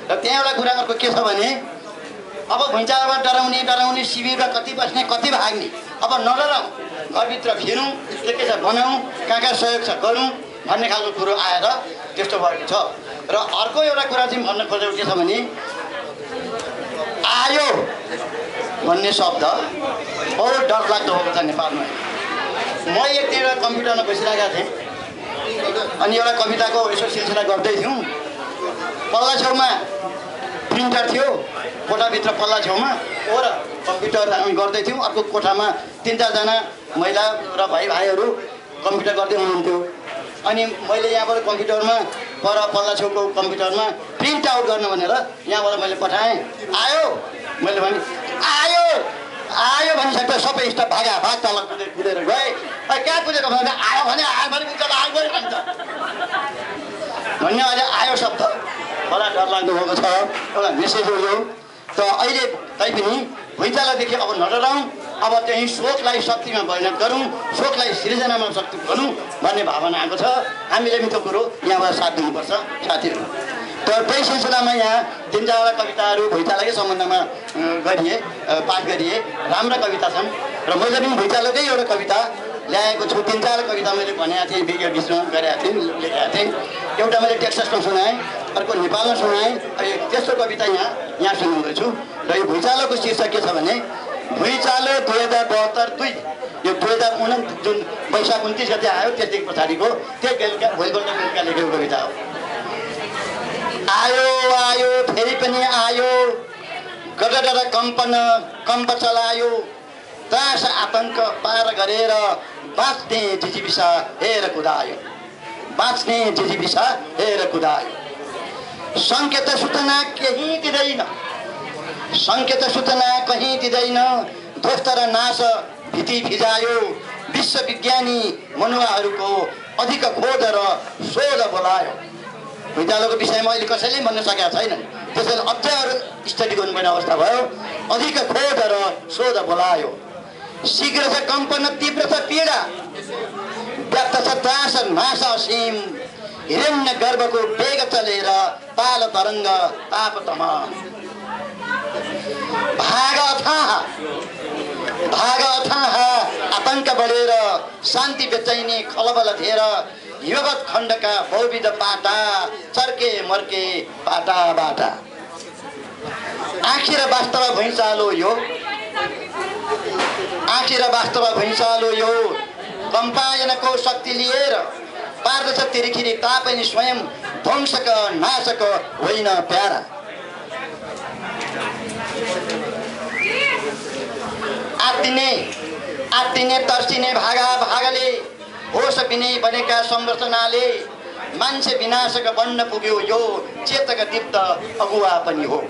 र त्यहाँ एउटा कुरा अर्को के छ भने अब भुइँचालोबाट डराउने शिविरमा कति बस्ने कति भाग्ने, अब नडराउँ, घरभित्र फिरौँ, के छ बनाऊँ, कहाँ सहयोग छ गरौँ भन्ने खालको कुरो आएर त्यस्तो भएको छ। र अर्को एउटा कुरा चाहिँ भन्न खोजेको के छ भने आयो भन्ने शब्द बहुत डरलाग्दो भएको छ नेपालमा। म एकतिर कम्प्युटरमा बसिरहेका थिएँ, अनि एउटा कविताको यसो सिलसिला गर्दै थियौँ। पल्ला छेउमा प्रिन्टर थियो, कोठाभित्र पल्ला छेउमा और कम्प्युटर गर्दै थियौँ। अर्को कोठामा 3-4 जना महिला र भाइहरू कम्प्युटर गर्दै हुनुहुन्थ्यो। अनि मैले यहाँबाट कम्प्युटरमा पर पल्ला छेउको कम्प्युटरमा प्रिन्ट आउट गर्नु भनेर यहाँबाट मैले पठाएँ। आयो मैले भने आयो भनिसक्दा सबै स्टाफ भाग तल कुदेर गए। कहाँ कुदेको भने आयो भने आयो भन्छ भन्ने अहिले आयो शब्द बडा डरलाग्दो भएको छ। एउटा मेसेज हो यो। त अहिले तैपनि भुइँचालोदेखि अब नडराउँ, अब त्यही शोकलाई शक्तिमा परिणत गरौँ, शोकलाई सृजनामा शक्ति गरौँ भन्ने भावना आएको छ। हामीले पनि त्यो कुरो यहाँबाट साथ दिनुपर्छ साथीहरू। त त्यही सिलसिलामा यहाँ 3-4 कविताहरू भुइँचालोकै सम्बन्धमा पाठ गरिए। राम्रा कविता छन् र मैले पनि भुइँचालोकै एउटा कविता ल्याएको छु। 3-4 कविता मैले भनेको थिएँ, विज्ञ विषयमा गरेका थिएँ, लेखेका थिएँ। एउटा मैले टेक्सासमा सुनाएँ, अर्को नेपालमा सुनाएँ, तेस्रो कविता यहाँ सुनाउँदैछु। र यो भुइँचालोको शीर्षक के छ भने भुइँचालो 2072 यो 2029 जुन वैशाख 29 गते आयो त्यसदेखि पछाडिको त्यही बेलुका भोलिपल्ट बेलुका लेखेको कविता हो। आयो फेरि पनि आयो, गडगड कम्प चलायो, त्रास आतंक पार गरेर बाँच्ने जिजीविसा हेर कुदायो, बाँच्ने जिजीविसा हेर कुदायो। सङ्केत सूचना केही दिँदैन, सङ्केत सूचना कहीँ दिँदैन, ध्वस्त र नाश भीति भिजायो। विश्वविज्ञानी मनुवाहरूको अधिक खोज र शोध बोलायो। भुइँचालोको विषयमा अहिले कसैले भन्न सकेका छैनन्, त्यसैले अझ अरू स्टडी गर्नुपर्ने अवस्था भयो। अधिक खोज र शोध बोलायो। शीघ्र छ कम्पन, तीव्र छ पीडा, व्याप्त छ त्रास नाश असीम। हिरण्य गर्भको वेग चलेर ताल तरङ्ग ताप तमाम। भाग अथाह आतङ्क बढेर शान्ति बेचैनी खलबल धेर हिमवत खण्डका बहुविध पाटा चर्के मर्के पाटा बाटा आखिर वास्तव भैँचालो यो कम्पायनको शक्ति लिएर पार्दछ तिरिखिरी तापनि स्वयं ध्वंसक नाशक होइन प्यारा आत्तिने तर्सिने भागाले होस बिनै बनेका संरचनाले मान्छे विनाशक बन्न पुग्यो यो चेतक दीप्त अगुवा पनि हो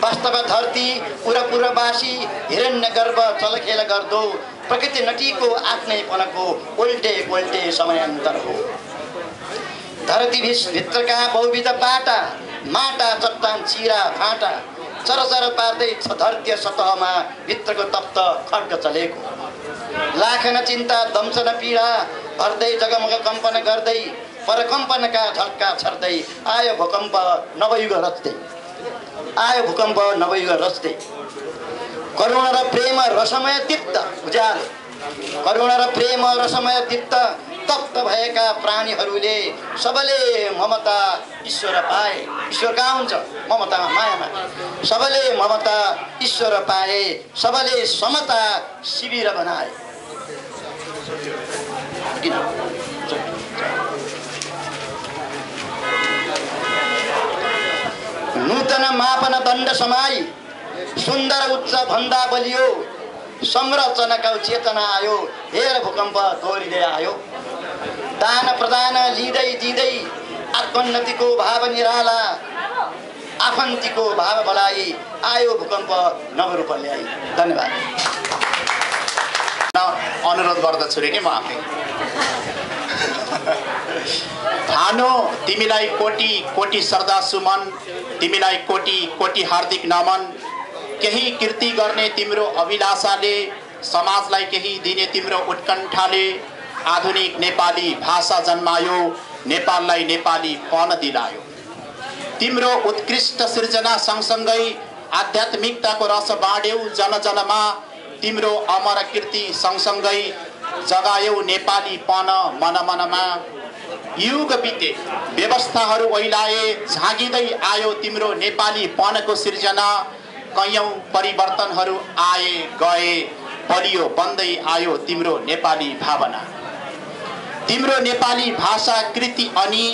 वास्तव धरती उरपुरवासी हिरण्य गर्भ चलखेल गर्दो प्रकृति नटीको आफ्नैपनको उल्टे समयान्तर हो धरती भित्रका बहुविध बाटा माटा चट्टान चिरा फाटा चरचर पार्दै छ धरतीय सतहमा भित्रको तप्त खड्ग चलेको लाखन चिन्ता दम्सन पीडा भर्दै जगमग कम्पन गर्दै परकम्पनका झट्का छर्दै आयो भूकम्प नवयुग रच्दै करुणा र प्रेम रसमय दीप्त तप्त भएका प्राणीहरूले सबले ममता ईश्वर पाए ईश्वर कहाँ हुन्छ ममतामा मायामा सबले ममता ईश्वर पाए सबले समता शिविर बनाए नूतन मापन दण्ड समाई सुन्दर उच्च भन्दा बलियो संरचनाको चेतना आयो हेर भूकम्प दोहोरिँदै आयो दान प्रदान लिँदै दिँदै आत्मोन्नतिको भाव निराला आफन्तीको भाव बढाई आयो भूकम्प नवरूप ल्याई धन्यवाद अनुरोध गर्दछु रे के म आफै भानु तिमीलाई कोटी कोटी श्रद्धा सुमन तिमीलाई कोटी कोटी हार्दिक नमन केही कृति गर्ने तिम्रो अभिलाषाले समाजलाई केही दिने तिम्रो उत्कण्ठाले आधुनिक नेपाली भाषा जन्मायो नेपाललाई नेपाली पन दिलायो तिम्रो उत्कृष्ट सृजना सँगसँगै आध्यात्मिकताको रस बाँड्यौ जनजनमा तिम्रो अमर कीर्ति सँगसँगै जगायौ नेपाली पन मनमनमा युग बिते व्यवस्थाहरू ओइलाए झाँगिँदै आयो तिम्रो नेपाली पनको सिर्जना कैयौं परिवर्तनहरू आए गए बलियो बन्दै आयो तिम्रो नेपाली भावना तिम्रो नेपाली भाषा कृति अनि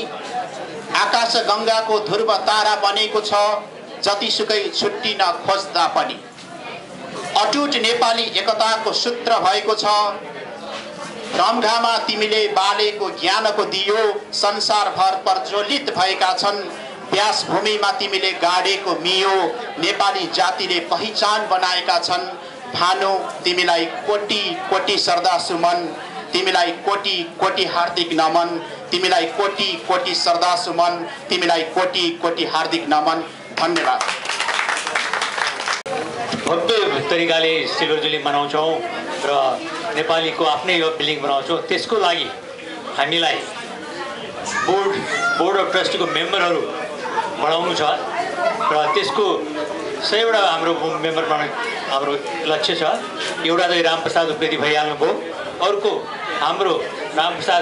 आकाश गङ्गाको ध्रुव तारा बनेको छ जतिसुकै छुट्टिन खोज्दा पनि अटुट नेपाली एकताको सूत्र भएको छ घमघामा तिमीले बालेको ज्ञानको दियो संसारभर प्रज्वलित भएका छन् व्यास भूमिमा तिमीले गाडेको मियो नेपाली जातिले पहिचान बनाएका छन् भानु तिमीलाई कोटी कोटी श्रद्धा सुमन तिमीलाई कोटी कोटी हार्दिक नमन तिमीलाई कोटी कोटी श्रद्धा सुमन तिमीलाई कोटी कोटी हार्दिक नमन धन्यवाद भव्य तरिकाले सिल्भर मनाउँछौँ र नेपालीको आफ्नै यो बिल्डिङ बनाउँछौँ त्यसको लागि हामीलाई बोर्ड अफ ट्रस्टीको मेम्बरहरू बढाउनु छ र त्यसको 100वटा हाम्रो मेम्बर बनाउने हाम्रो लक्ष्य छ एउटा चाहिँ रामप्रसाद उप्रेती भइहाल्नुभयो अर्को हाम्रो रामप्रसाद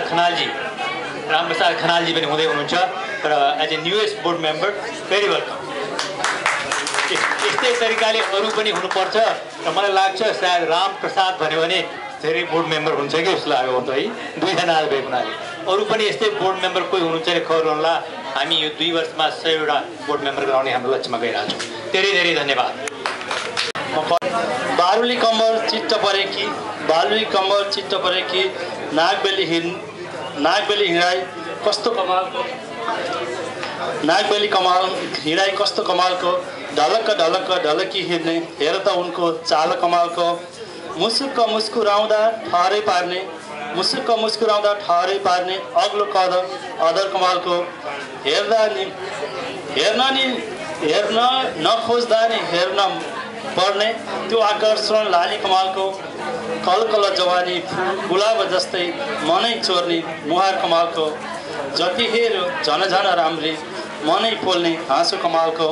खनालजी पनि हुँदै हुनुहुन्छ र as a newest board member very welcome यस्तै तरिकाले अरू पनि हुनुपर्छ र मलाई लाग्छ सायद रामप्रसाद भन्यो भने धेरै बोर्ड मेम्बर हुन्छ कि जस्तो लाग्यो त है दुईजना आज भएको हुनाले अरू पनि यस्तै बोर्ड मेम्बर कोही हुनुहुन्छ भने खबर गर्नुहोला हामी यो 2 वर्षमा 100वटा बोर्ड मेम्बर गराउने हाम्रो लक्ष्यमा गइरहेछौँ धेरै धेरै धन्यवाद बारुली कम्बल चित्त परेकी नागबेली हिँडाइ कस्तो कमालको ढलक्क हिँड्ने हेर त उनको चाल कमालको मुस्कुराउँदा ठहरै पार्ने अग्लो अदर कमालको हेर्न नखोज्दा नि हेर्न पर्ने त्यो आकर्षण लाली कमालको कलकल जवानी गुलाब जस्तै मनै चोर्ने मुहार कमालको जति हेऱ्यो झन राम्री मनै पोल्ने हाँसो कमालको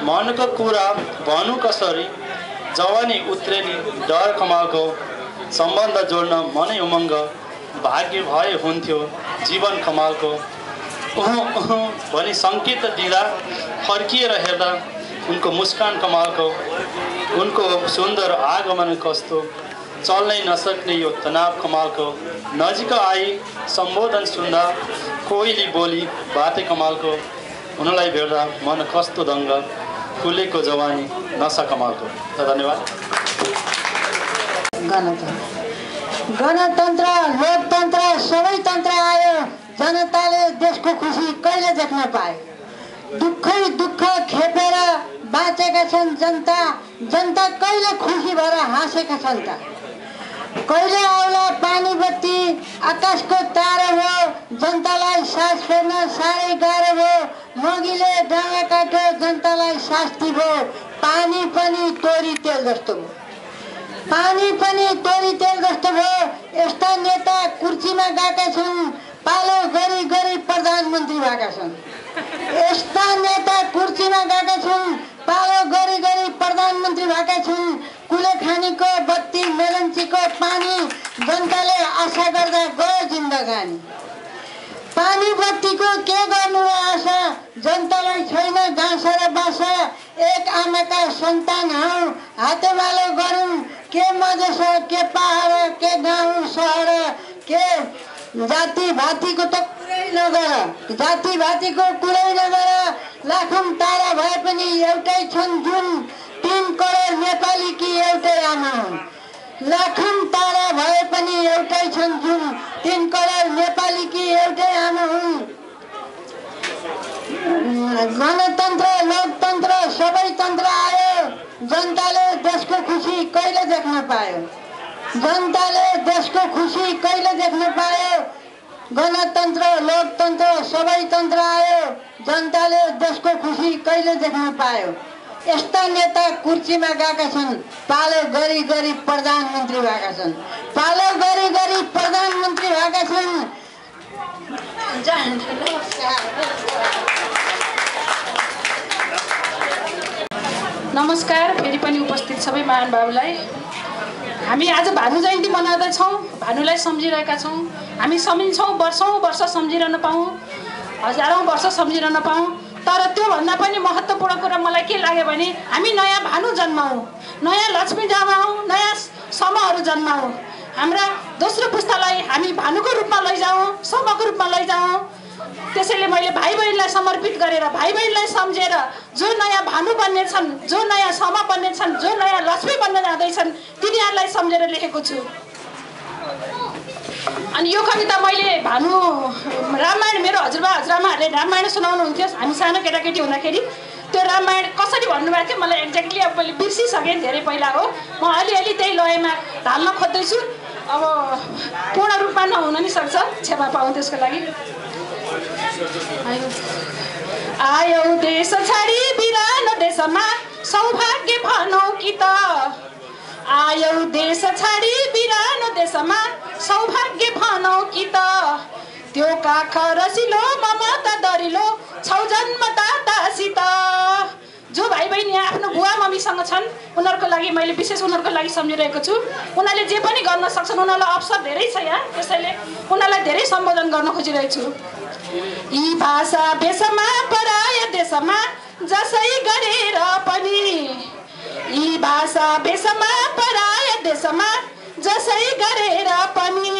मनको कुरा भन्नु कसरी जवानी उत्रेनी डर कमालको सम्बन्ध जोड्न मनै उमङ्ग भाग्य भए हुन्थ्यो जीवन कमालको भनी सङ्केत दिँदा फर्किएर हेर्दा उनको मुस्कान कमालको उनको सुन्दर आगमन कस्तो चल्नै नसक्ने यो तनाव कमालको नजिक आई सम्बोधन सुन्दा कोइली बोली बाते कमालको उनलाई भेट्दा मन कस्तो दङ्ग फुलेको जवानी नसा कमालको। धन्यवाद। गणतन्त्र लोकतन्त्र सबै तन्त्र आयो, जनताले देशको खुसी कहिले देख्न पाए। दुःखै दुःख खेपेर बाँचेका छन् जनता, जनता कहिले खुसी भएर हाँसेका छन् त। कहिले आउला पानी बत्ती आकाशको तारा हो, जनतालाई सास फेर्न साह्रै गाह्रो भयो। मगीले डाँडा काट्यो, जनतालाई शास्ति भयो। पानी पनि तोरी तेल जस्तो भयो, पानी पनि तोरी तेल जस्तो भयो। यस्ता नेता कुर्सीमा गएका छन्, पालो गरी गरी प्रधानमन्त्री भएका छन्। यस्ता नेता कुर्सीमा गएका छन्, पालो गरी गरी प्रधानमन्त्री भएका छन्। कुलेखानीको बत्ती मेलन्चीको पानी जनताले आशा गर्दा गयो जिन्दगानी। पानी बत्तीको के गर्नु र आशा, जनतालाई छैन गाँस र बासा। एक आमाका सन्तान हौ, हातेमालो गरौँ के मधेस के पहाड के गाउँ सहर। के जाति भातीको त कुरै नगर, जाति भातीको कुरै नगर। लाखौँ तारा भए पनि एउटै छन् जुन, 3 करोड नेपाली कि एउटै आमा हुन्। लाखौँ तारा भए पनि एउटै छन् जुन, 3 करोड नेपाली कि एउटै आमा हुन्। गणतन्त्र लोकतन्त्र सबै तन्त्र आयो, जनताले देशको खुसी कहिले देख्न पायो। जनताले देशको खुसी कहिले देख्न पायो। गणतन्त्र लोकतन्त्र सबै तन्त्र आयो, जनताले देशको खुसी कहिले देख्न पायो। यस्ता नेता कुर्सीमा गएका छन्, पालो गरी गरी प्रधानमन्त्री भएका छन्। पालो गरी गरी प्रधानमन्त्री भएका छन्। नमस्कार। फेरि पनि उपस्थित सबै महानुभावलाई। हामी आज भानु जयन्ती मनाउँदैछौँ, भानुलाई सम्झिरहेका छौँ। हामी सम्झिन्छौँ, वर्षौँ वर्ष सम्झिरहन पाऊँ, हजारौँ वर्ष सम्झिरहन पाऊँ। तर त्योभन्दा पनि महत्त्वपूर्ण कुरा मलाई के लाग्यो भने हामी नयाँ भानु जन्माउँ, नयाँ लक्ष्मी जन्माउँ, नयाँ समहरू जन्माउँ। हाम्रा दोस्रो पुस्तालाई हामी भानुको रूपमा लैजाउँ, समको रूपमा लैजाउँ। त्यसैले मैले भाइ बहिनीलाई समर्पित गरेर, भाइ बहिनीलाई सम्झेर जो नयाँ भानु बन्ने छन्, जो नयाँ सम बन्ने छन्, जो नयाँ लक्ष्मी बन्न जाँदैछन्, तिनीहरूलाई सम्झेर लेखेको छु। अनि यो कविता मैले भानु रामायण, मेरो हजुरबा हजुरआमाहरूले रामायण सुनाउनुहुन्थ्यो हामी सानो केटाकेटी हुँदाखेरि। त्यो रामायण कसरी भन्नुभएको थियो मलाई एक्ज्याक्टली अब मैले बिर्सिसकेँ, धेरै पहिला हो। म अलिअलि त्यही लयमा ढाल्न खोज्दैछु। अब पूर्ण रूपमा नहुन नि सक्छ, क्षमा पाऊँ त्यसको लागि। आयौ देश छाडी बिरानो देशमा सौभाग्य भनौ कि त। आयौ देश छाडी बिरानो देशमा सौभाग्य भनौ कि त। त्यो काख रसिलो ममता दरिलो छौ जन्मदातासित। जो भाइ बहिनी आफ्नो बुवा मम्मीसँग छन् उनीहरूको लागि मैले विशेष उनीहरूको लागि सम्झिरहेको छु। उनीहरूले जे पनि गर्न सक्छन्, उनीहरूलाई अवसर धेरै छ यहाँ, त्यसैले उनीहरूलाई धेरै सम्बोधन गर्न खोजिरहेको छु। यी भाषा भेषमा पराय देशमा जसै गरेर पनि, यी भाषा भेषमा पराय देशमा जसै गरेर पनि,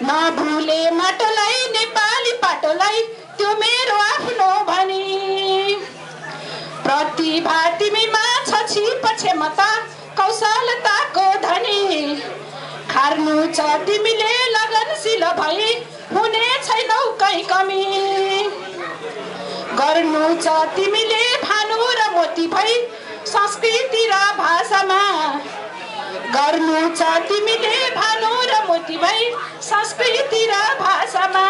नभुले माटोलाई नेपाली पाटोलाई त्यो मेरो आफ्नो भनी। प्रतिभा तिमीमा छ छिप क्षमता कौशलताको धनी। खार्नु छ तिमीले लगनशील भई हुने छैनौ कहीँ कमी। गर्नु छ तिमीले भानु र मोती भई संस्कृति र भाषामा। गर्नु छ तिमीले भानु र मोती भई संस्कृति र भाषामा।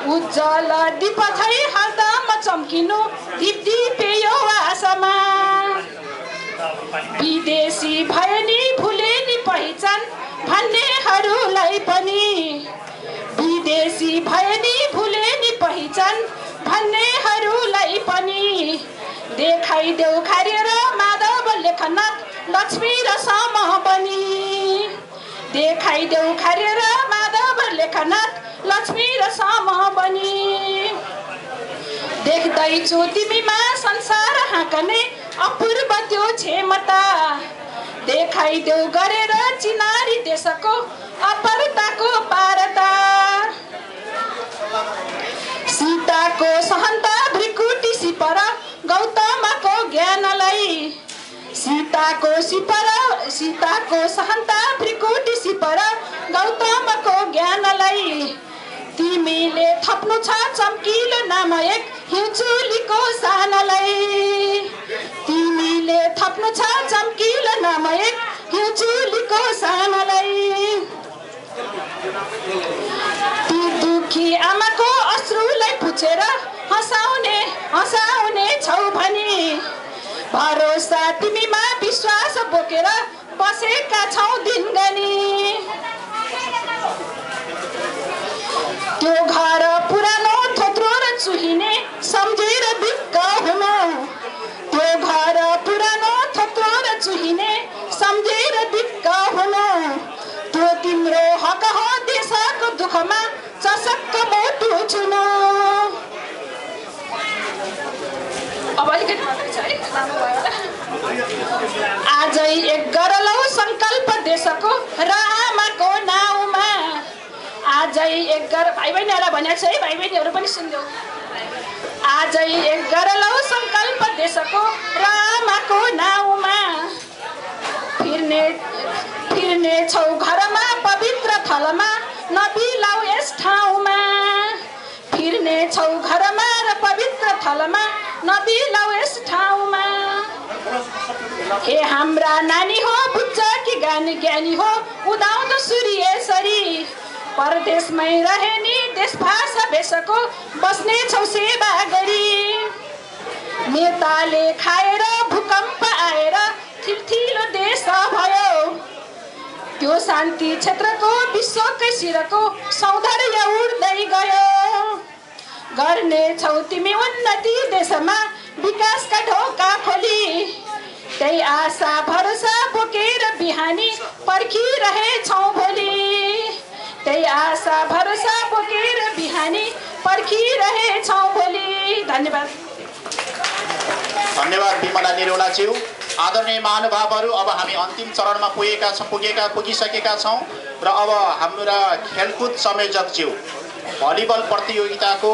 उज्जवल दीप झै हरदम चम्किनु दीप्ति यो आशामा। विदेशी भए नि भुले नि पहिचान भन्नेहरूलाई पनि, विदेशी भए नि भुले नि पहिचान भन्नेहरूलाई पनि। देखाइदेऊ खार्य र माधव लेखनाथ लक्ष्मी र समूह बनी देखाइदेऊ खरेर माधव लेखनाथ लक्ष्मी र समूह बनी देख्दैछु तिमीमा संसार हाँकने अपूर्व त्यो क्षमता देखाइदेऊ गरेर चिनारी देशको अपरताको पारता सीताको सहन्ता भृकुटी सिपर गौतमको ज्ञानलाई सीताको सहन्ता भृकुटी सिपर गौतमको ज्ञानलाई तिमीले थप्नु छ चम्किलो नाम एक हिउँचुलीको सानलाई तिमीले थप्नु छ चम्किलो नाम एक हिउँचुलीको सानलाई ती दुखी आमाको अश्रुलाई पुछेर हँसाउने छौ भनी भरोसा तिमीमा विश्वास बोकेर बसेका छौ दिनगनी त्यो घर पुरानो थोत्रो र चुहिने सम्झेर दिक्क हुनु त्यो घर पुरानो थोत्रो र चुहिने सम्झेर दिक्क हुनु त्यो तिम्रो हक हो देशको दुःखमा चसक्क मोटु छुनु अब अलिकति मात्रै छ है लामो भयो आजै एक गरलौ संकल्प देशको र आमाको नाउँमा आजै एक गर भाइ बहिनीहरूलाई भनेको छ है भाइ बहिनीहरू पनि सुन्देऊ आजै एक गरलौ संकल्प देशको र आमाको नाउँमा फिर्ने छौ घरमा पवित्र थलमा नबिलाऊ यस ठाउँमा फिर्ने छौ घरमा र पवित्र थलमा नबिलाऊ यस ठाउँमा हे हाम्रा नानी हो बुझ्छ कि ज्ञानी हो उदाउँदो सूर्य यसरी परदेशमै रहे नि देश भाषा भेषको बस्ने छौ सेवा गरी नेताले खाएर भूकम्प आएर थिलथिलो देश भयो त्यो शान्ति क्षेत्रको विश्वकै शिरको सौन्दर्य उड्दै गयो गर्ने छौ तिमी उन्नति देशमा विकासका ढोका खोली त्यही आशा भरोसा बोकेर बिहानी पर्खिरहेछौ भोलि त्यही आशा भरोसा बोकेर बिहानी पर्खिरहेछौ भोलि धन्यवाद धन्यवाद विमला निरौलाज्यू आदरणीय महानुभावहरू अब हामी अन्तिम चरणमा पुगिसकेका छौँ र अब हाम्रा खेलकुद संयोजकज्यू भलिबल प्रतियोगिताको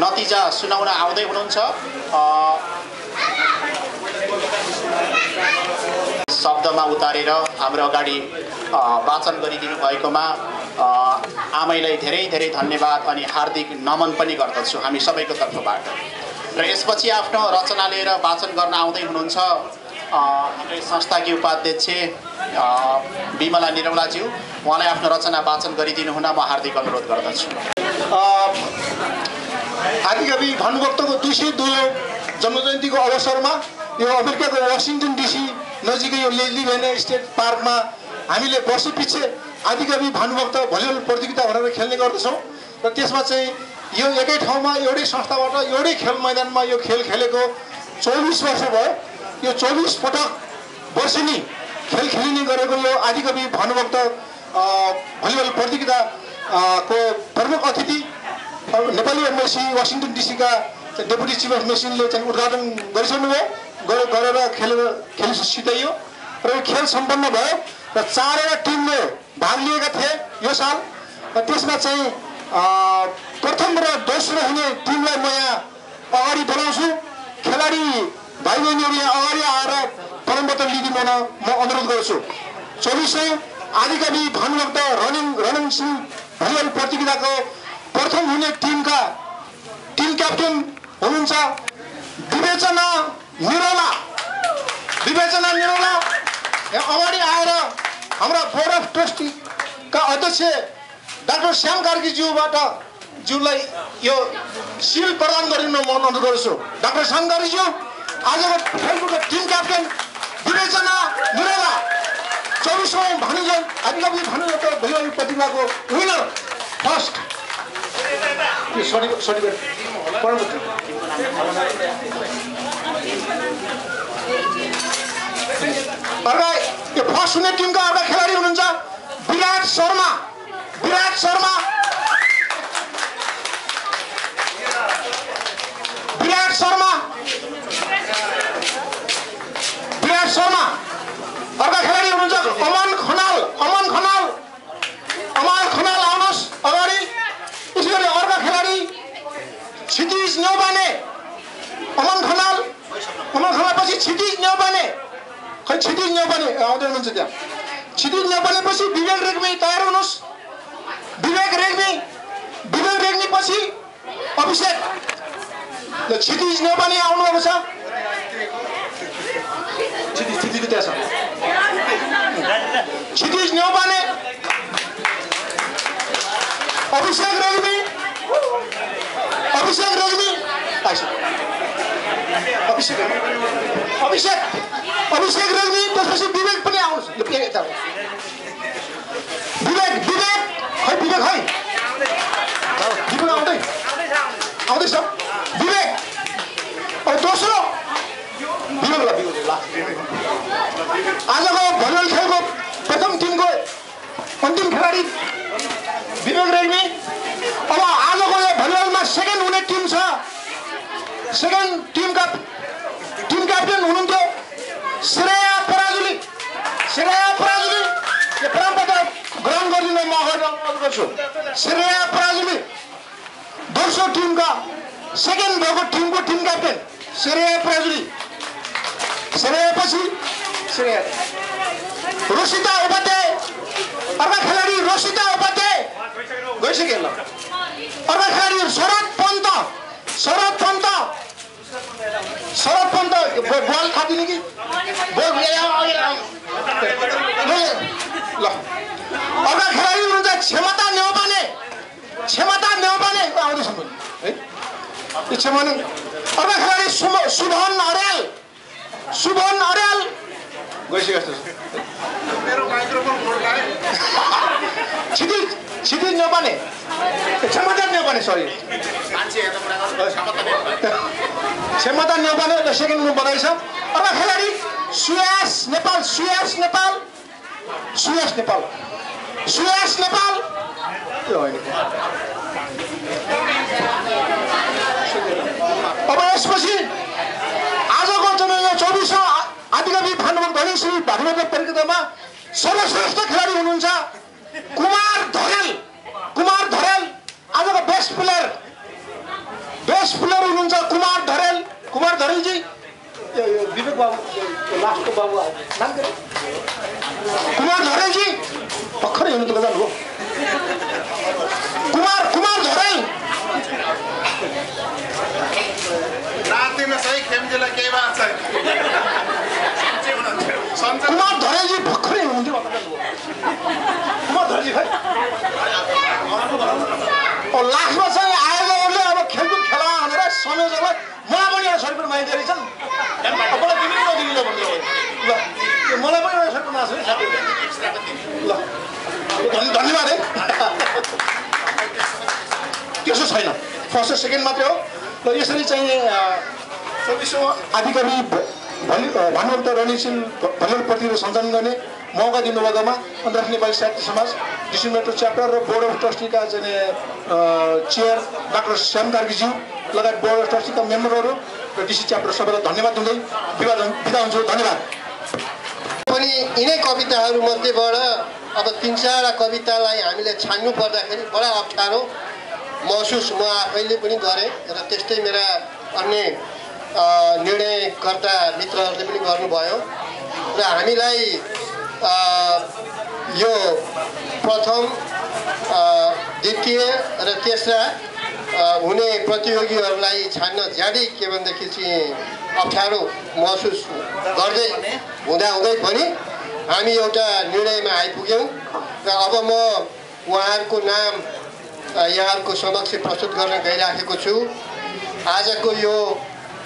नतिजा सुनाउन आउँदै हुनुहुन्छ शब्दमा उतारेर हाम्रो अगाडि वाचन गरिदिनु भएकोमा आमैलाई धेरै धेरै धन्यवाद अनि हार्दिक नमन पनि गर्दछु हामी सबैको तर्फबाट र यसपछि आफ्नो रचना लिएर वाचन गर्न आउँदै हुनुहुन्छ हाम्रो संस्थाकी उपाध्यक्ष विमला निरौलाज्यू उहाँलाई आफ्नो रचना वाचन गरिदिनु हुन म हार्दिक अनुरोध गर्दछु आदिकवि भानुभक्तको 202औं जन्मजयन्तीको अवसरमा यो अमेरिकाको वासिङटन डिसी नजिकै यो लेस्ली भेन स्टेट पार्कमा हामीले वर्षपछि आदिकवि भानुभक्त भलिबल प्रतियोगिता भनेर खेल्ने गर्दछौँ र त्यसमा चाहिँ यो एकै ठाउँमा एउटै संस्थाबाट एउटै खेल मैदानमा यो खेल खेलेको 24 वर्ष भयो यो 24 पटक वर्षेनी खेल खेलिने गरेको यो आदिकवि भानुभक्त भलिबल प्रतियोगिताको प्रमुख अतिथि नेपाली एम्बेसी वासिङटन डिसीका डेपुटी चिफ अफ मिसनले चाहिँ उद्घाटन गरिसक्नुभयो गरेर खेल सिधाइयो र यो खेल सम्पन्न भयो र 4वटा टिमले भाग लिएका थिए यो साल र त्यसमा चाहिँ प्रथम र दोस्रो हुने टिमलाई म यहाँ अगाडि बोलाउँछु खेलाडी भाइ बहिनीहरू यहाँ अगाडि आएर प्रमाणपत्र लिदिन म अनुरोध गर्छु 24औं आदिकवि भानुभक्त रणन सिंह भलिबल प्रतियोगिताको प्रथम हुने टिम क्याप्टेन हुनुहुन्छ विवेचना निरौला यहाँ अगाडि आएर हाम्रा बोर्ड अफ ट्रस्टीका अध्यक्ष डाक्टर श्याम कार्कीज्यूलाई यो सिल प्रदान गरिदिन म अनुरोध गर्छु डाक्टर श्याम कार्कीज्यू आजको खेलकुदको टिम क्याप्टेन विवेचना निरौला 24औं आदिकवि भानुभक्त भलिबल प्रतियोगिताको विनर फर्स्ट अर्का यो फर्स्ट हुने टिमका अर्का खेलाडी हुनुहुन्छ विराट शर्मा। विराट शर्मा विराट शर्मा विराट शर्मा। अर्का खेलाडी हुनुहुन्छ अमन खनाल। अमन खनाल अमन खनाल आउनुहोस् अगाडि। त्यसैगरी अर्का खेलाडी क्षितिज न्यौपाने। अमन खनाल पछि क्षितिज न्यौपाने। खै क्षितिज न्यौपाने आउँदै हुनुहुन्छ त्यहाँ। क्षितिज न्यौपाने पछि विवेक रेग्मी तयार हुनुहोस्। विवेक रेग्मी पछि अभिषेक। ल क्षितिज न्यौपाने आउनुभएको छ। क्षितिज त्यहाँ छ। क्षितिज न्यौपाने अभिषेक रेग्मी अभिषेक रेग्मी। त्यसपछि विवेक पनि आउनुहोस्। विवेक खै विवेक आउँदैछ विवेक। अब दोस्रो विवेक आजको भलिबल खेलको प्रथम टिमको अन्तिम खेलाडी विवेक रेग्मी। अब आजको यो भलिबलमा सेकेन्ड हुने टिम छ। सेकेन्ड टिम क्याप्टेन हुनुहुन्थ्यो श्रेया पराजुली। यो परम्परा ग्रहण गरिदिनु म अगाडि गर्छु। श्रेया पराजुली दोस्रो टिमका सेकेन्ड भएको टिमको टिम क्याप्टेन श्रेया पराजुली। श्रेया पछि रोसिता उपाध्याय। अर्का खेलाडी रोसिता उपाध्याय गइसक्यो। ल अर्का खेलाडी शरद पन्त बल खादिने कि बल ल अर्का खेलाडी हुनुहुन्छ क्षमता न्यौपाने आउँदैछ है। यो क्षमता अर्का खेलाडी सुभन अर्याल गइसक्यो जस्तो छ। मेरो माइक्रोफोन क्षितिज न्यौपाने क्षमता न्यौपाने सरी क्षमता न्यौपाने सेकेन्ड हुनु बनाइछ। अर्का खेलाडी सुयास नेपाल त्यो होइन। अब यसपछि आजको जुन यो 24औं आदिकवि भानुभक्त धनीश्री भागवत परिक्रमा सर्वश्रेष्ठ खेलाडी हुनुहुन्छ कुमार धरेल। आजको बेस्ट प्लेयर हुनुहुन्छ कुमार धरेलजी। विवेक बाबु लास्टको बाबु नाम के कुमार धरेलजी भर्खरै हुनु त जानुभयो। कुमार धरेल रातिमा सही खेमजीलाई केही बात छैन। कुमार धरेलजी भर्खरै हुनुहुन्थ्यो। कुमार धरेलजी खै लास्टमा चाहिँ आयोजकहरूले अब खेलकुद खेला भनेर संयोजकलाई मलाई पनि एउटा सर्टिफिकेट मागिदिए रहेछन्। मलाई तिमीले नदिनु ल भन्दै ल मलाई पनि एउटा सर्टिफिकेट माग्छु ल धन्यवाद है। त्यसो छैन फर्स्ट सेकेन्ड मात्रै हो। र यसरी चाहिँ 24औं आदिकवि भानुभक्त रणशील भलिबल प्रतियोगिता सञ्चालन गर्ने मौका दिनुभएकोमा अन्तर्राष्ट्रिय नेपाली साहित्य समाज डिसी मेट्रो च्याप्टर र बोर्ड अफ ट्रस्टीका चाहिँ चेयर डाक्टर श्याम कार्कीज्यू लगायत बोर्ड अफ ट्रस्टीका मेम्बरहरू र डिसी च्याप्टर सबैलाई धन्यवाद दिँदै बिदा हुन्छु। धन्यवाद। पनि यिनै कविताहरू मध्येबाट अब 3-4 कवितालाई हामीले छान्नु पर्दाखेरि बडा अप्ठ्यारो महसुस म आफैले पनि गरेँ र त्यस्तै मेरा अन्य निर्णयकर्ता मित्रहरूले पनि गर्नुभयो। र हामीलाई यो प्रथम द्वितीय र तेस्रा हुने प्रतियोगीहरूलाई छान्न ज्यादै के भनेदेखि चाहिँ अप्ठ्यारो महसुस गर्दै हुँदाहुँदै पनि हामी एउटा निर्णयमा आइपुग्यौँ। र अब म उहाँहरूको नाम यहाँहरूको समक्ष प्रस्तुत गर्न गइराखेको छु। आजको यो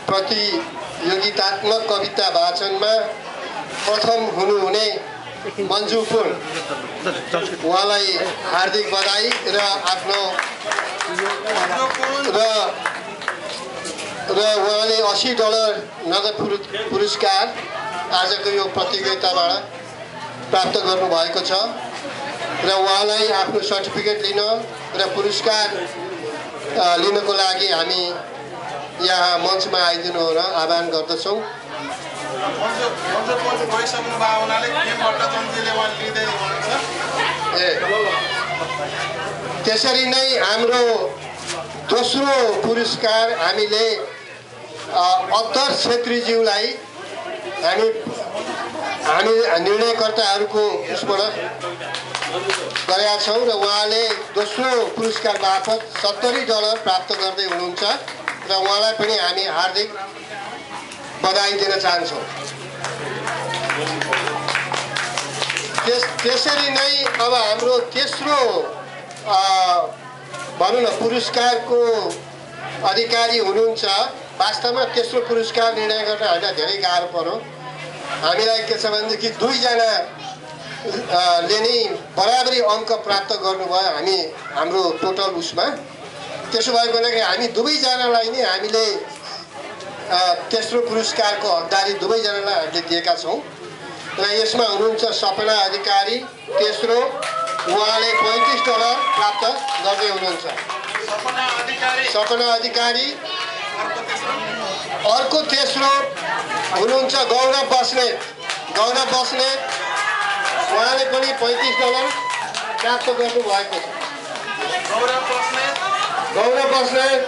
प्रतियोगितात्मक कविता वाचनमा प्रथम हुनुहुने मन्जु पुन उहाँलाई हार्दिक बधाई र आफ्नो र उहाँले $80 नगद पुरस्कार आजको यो प्रतियोगिताबाट प्राप्त गर्नुभएको छ र उहाँलाई आफ्नो सर्टिफिकेट लिन र पुरस्कार लिनको लागि हामी यहाँ मञ्चमा आइदिनु हो र आह्वान गर्दछौँ। त्यसरी नै हाम्रो दोस्रो पुरस्कार हामीले अध्यक्ष छेत्रीज्यूलाई हामी निर्णयकर्ताहरूको उसबाट गरेका छौँ र उहाँले दोस्रो पुरस्कार बापत $70 प्राप्त गर्दै हुनुहुन्छ र उहाँलाई पनि हामी हार्दिक बधाई दिन चाहन्छौँ। त्यसरी नै अब हाम्रो तेस्रो भनौँ न पुरस्कारको अधिकारी हुनुहुन्छ। वास्तवमा तेस्रो पुरस्कार निर्णय गर्न हामीलाई धेरै गाह्रो पर्यो। हामीलाई के छ भनेदेखि 2 जनाले नै बराबरी अङ्क प्राप्त गर्नुभयो हाम्रो टोटल उसमा। त्यसो भएको हुनाले हामी 2 जनालाई नै हामीले तेस्रो पुरस्कारको हकदारी 2 जनालाई हामीले दिएका छौँ र यसमा हुनुहुन्छ सपना अधिकारी तेस्रो, उहाँले $35 प्राप्त गर्दै हुनुहुन्छ। सपना अधिकारी। अर्को तेस्रो हुनुहुन्छ गौरव बस्नेत। उहाँले पनि $35 प्राप्त गर्नुभएको छ। गौरव बस्नेत।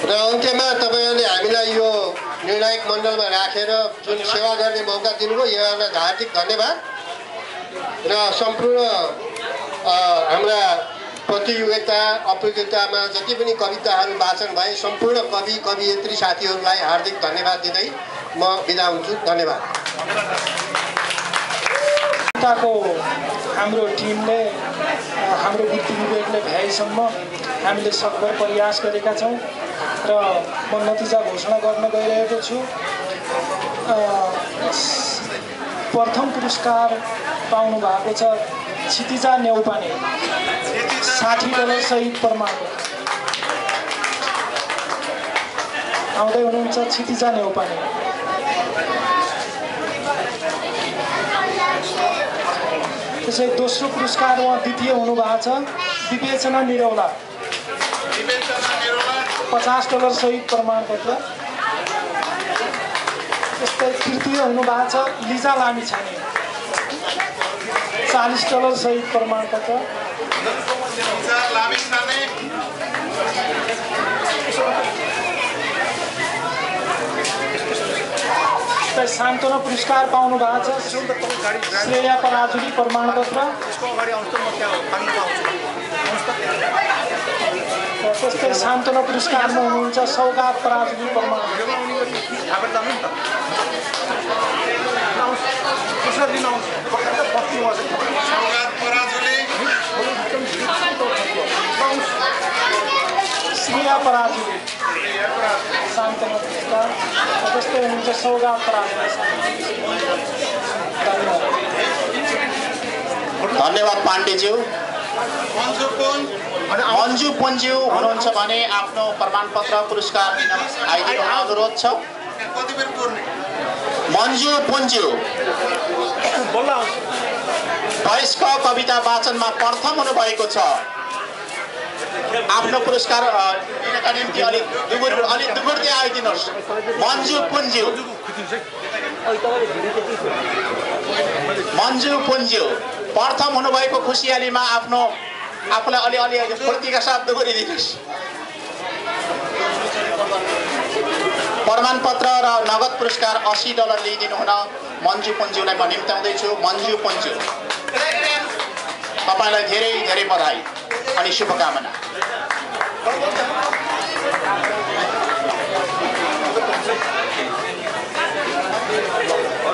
र अन्त्यमा तपाईँहरूले हामीलाई यो निर्णायक मण्डलमा राखेर जुन सेवा गर्ने मौका दिनुभयो यहाँलाई हार्दिक धन्यवाद। र सम्पूर्ण हाम्रा प्रतियोगितामा जति पनि कविताहरू वाचन भए सम्पूर्ण कवि कवियत्री साथीहरूलाई हार्दिक धन्यवाद दिँदै म बिदा हुन्छु। धन्यवाद। हाम्रो टिमले हाम्रो बुद्धि विवेकले भ्याएसम्म हामीले सकभर प्रयास गरेका छौँ र म नतिजा घोषणा गर्न गइरहेको छु। प्रथम पुरस्कार पाउनु भएको छ क्षितिजा नेउपाने, $60 सहित प्रमाणपत्र। आउँदै हुनुहुन्छ क्षितिजा नेउपाने। त्यसै दोस्रो पुरस्कार उहाँ द्वितीय हुनुभएको छ विवेचना निरौला, $50 सहित प्रमाणपत्र। त्यस्तै तृतीय हुनुभएको छ लिजा लामिछाने, $40 सहित प्रमाणपत्र। सान्त्वना पुरस्कार पाउनु भएको छ श्रेया पराजुली प्रमाणपत्र। त्यस्तै सान्त्वना पुरस्कारमा हुनुहुन्छ सौगात पराजुली प्रमाणपत्र। श्रेया पराजुली सान्त्वना पुरस्कार। त्यस्तै हुनुहुन्छ सौगात पराजुली। धन्यवाद पाण्डेज्यू। मन्जु पुन्ज्यू हुनुहुन्छ भने आफ्नो प्रमाणपत्र पुरस्कार दिन आइदिनु अनुरोध छ। मन्जु पुन्ज्यू वयस्क कविता वाचनमा प्रथम हुनुभएको छ। आफ्नो पुरस्कार लिनका निम्ति अलिक दुगुर्दै आइदिनुहोस्। मन्जु पुन्ज्यू प्रथम हुनुभएको खुसियालीमा आफूलाई अलि फुर्तीका साथ दोहोरिदिनुहोस्। प्रमाणपत्र र नगद पुरस्कार $80 लिइदिनु हुन मन्जु पुन्ज्यूलाई म निम्त्याउँदैछु। मन्जु पुन्ज्यू तपाईँलाई धेरै धेरै बधाई अनि शुभकामना।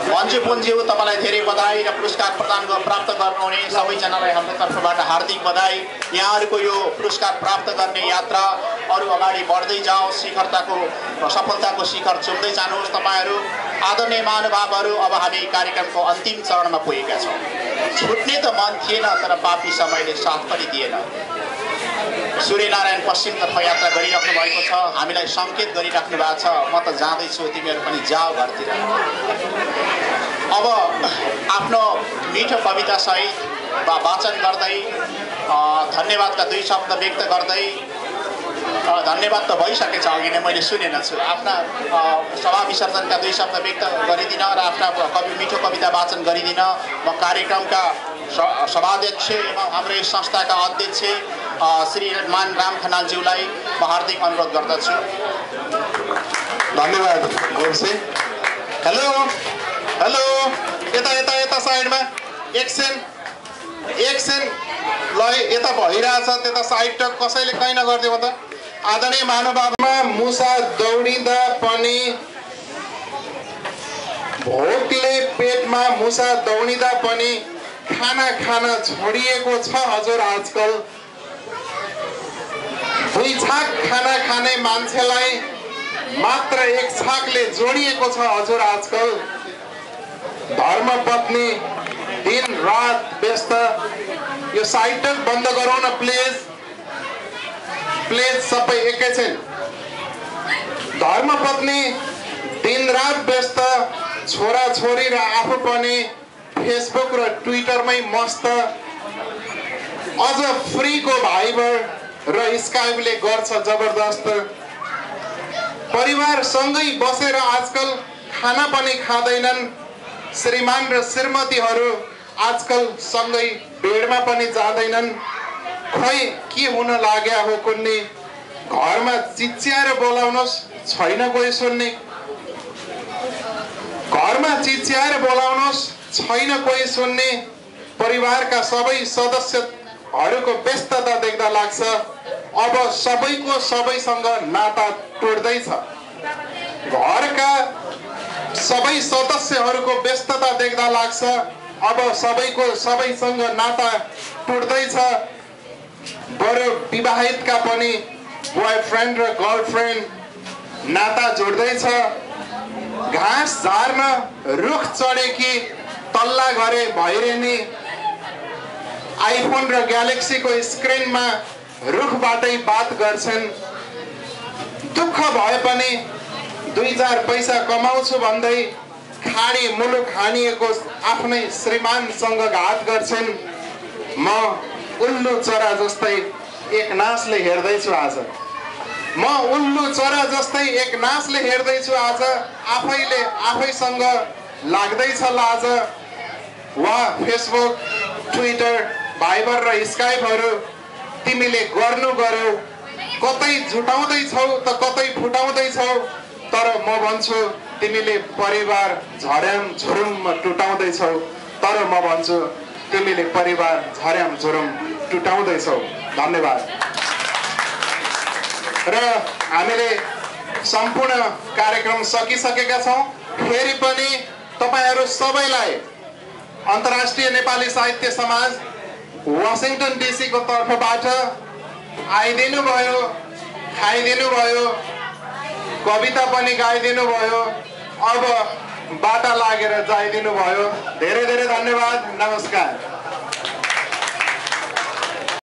मन्जु पुन्ज्यू तपाईँलाई धेरै बधाई र पुरस्कार प्राप्त गर्नुहुने सबैजनालाई हाम्रो तर्फबाट हार्दिक बधाई। यहाँहरूको यो पुरस्कार प्राप्त गर्ने यात्रा अरू अगाडि बढ्दै जाओस्, सफलताको शिखर चुम्दै जानुहोस्। तपाईँहरू आदरणीय महानुभावहरू, अब हामी कार्यक्रमको अन्तिम चरणमा पुगेका छौँ। छुट्ने त मन थिएन तर पापी समयले साथ पनि दिएन। सूर्यनारायण पश्चिमतर्फ यात्रा गरिराख्नु भएको छ। हामीलाई सङ्केत गरिराख्नु भएको छ, म त जाँदैछु, तिमीहरू पनि जाऊ घरतिर। अब आफ्नो मिठो कवितासहित वाचन गर्दै धन्यवादका 2 शब्द व्यक्त गर्दै, धन्यवाद त भइसकेछ, अघि नै मैले सुनेन छु, आफ्ना सभा विसर्जनका 2 शब्द व्यक्त गरिदिन र आफ्ना मिठो कविता वाचन गरिदिन म कार्यक्रमका सभाध्यक्ष एवं हाम्रो यस संस्थाका अध्यक्ष श्रीमान राम खनालज्यूलाई म हार्दिक अनुरोध गर्दछु। धन्यवाद गोर्से। हेलो हेलो, यता यता यता साइडमा एकछिन ल, यता भइरहेछ त्यता साइड टक कसैले कहीँ नगरिदिउँ त। आदरणीय महानुभावमा मुसा दौडिँदा पनि भोकले पेटमा मुसा दौडिँदा पनि खाना खान छोडिएको छ हजुर। आजकल 2 छाक खाना खाने मान्छेलाई मात्र 1 छाकले जोडिएको छ हजुर। आजकल धर्मपत्नी दिन रात व्यस्त। यो साइटक बन्द गरौँ न प्लिज, सबै एकैछिन। धर्मपत्नी दिन रात व्यस्त, छोरा छोरी र आफू पनि फेसबुक र ट्विटरमै मस्त। अझ फ्रीको भाइबर र स्काइपले गर्छ जबरदस्त। परिवारसँगै बसेर आजकल खाना पनि खाँदैनन्। श्रीमान र श्रीमतीहरू आजकल सँगै बेडमा पनि जाँदैनन्। खै के हुन लाग्या हो कुन्नी? घरमा चिच्याएर बोलाउनुहोस्, छैन कोही सुन्ने। घरमा चिच्याएर बोलाउनुहोस्, छैन कोही सुन्ने। परिवारका सबै सदस्यहरूको व्यस्तता देख्दा लाग्छ अब सबैको सबैसँग नाता टुट्दैछ। घरका सबै सदस्यहरूको व्यस्तता देख्दा लाग्छ अब सबैको सबैसँग नाता टुट्दैछ। बरु विवाहितका पनि बोयफ्रेन्ड र गर्लफ्रेन्ड नाता जोड्दैछ। घाँस झार्न रुख चढेकी तल्ला घरे भैरेनी आइफोन र ग्यालेक्सीको स्क्रिनमा रुखबाटै बात गर्छन्। दुःख भए पनि 2-4 पैसा कमाउँछु भन्दै खाडी मुलुक हानिएको आफ्नै श्रीमानसँग घात गर्छन्। म उल्लु चरा जस्तै एक नासले हेर्दैछु आज। आफैले आफैसँग लाग्दैछ लाज। वा फेसबुक, ट्विटर, भाइबर र स्काइपहरू तिमीले गर्नु गर्यौ, कतै झुटाउँदैछौ त कतै फुटाउँदैछौ। तर म भन्छु तिमीले परिवार झर्याम झुरुम टुटाउँदैछौ। धन्यवाद। र हामीले सम्पूर्ण कार्यक्रम सकिसकेका छौँ। फेरि पनि तपाईहरू सबैलाई अन्तर्राष्ट्रिय नेपाली साहित्य समाज वासिङटन डिसीको तर्फबाट आइदिनु भयो, खाइदिनु भयो, कविता पनि गाइदिनु भयो, अब बाटा लागेर जाइदिनु भयो। धेरै धेरै धन्यवाद। नमस्कार।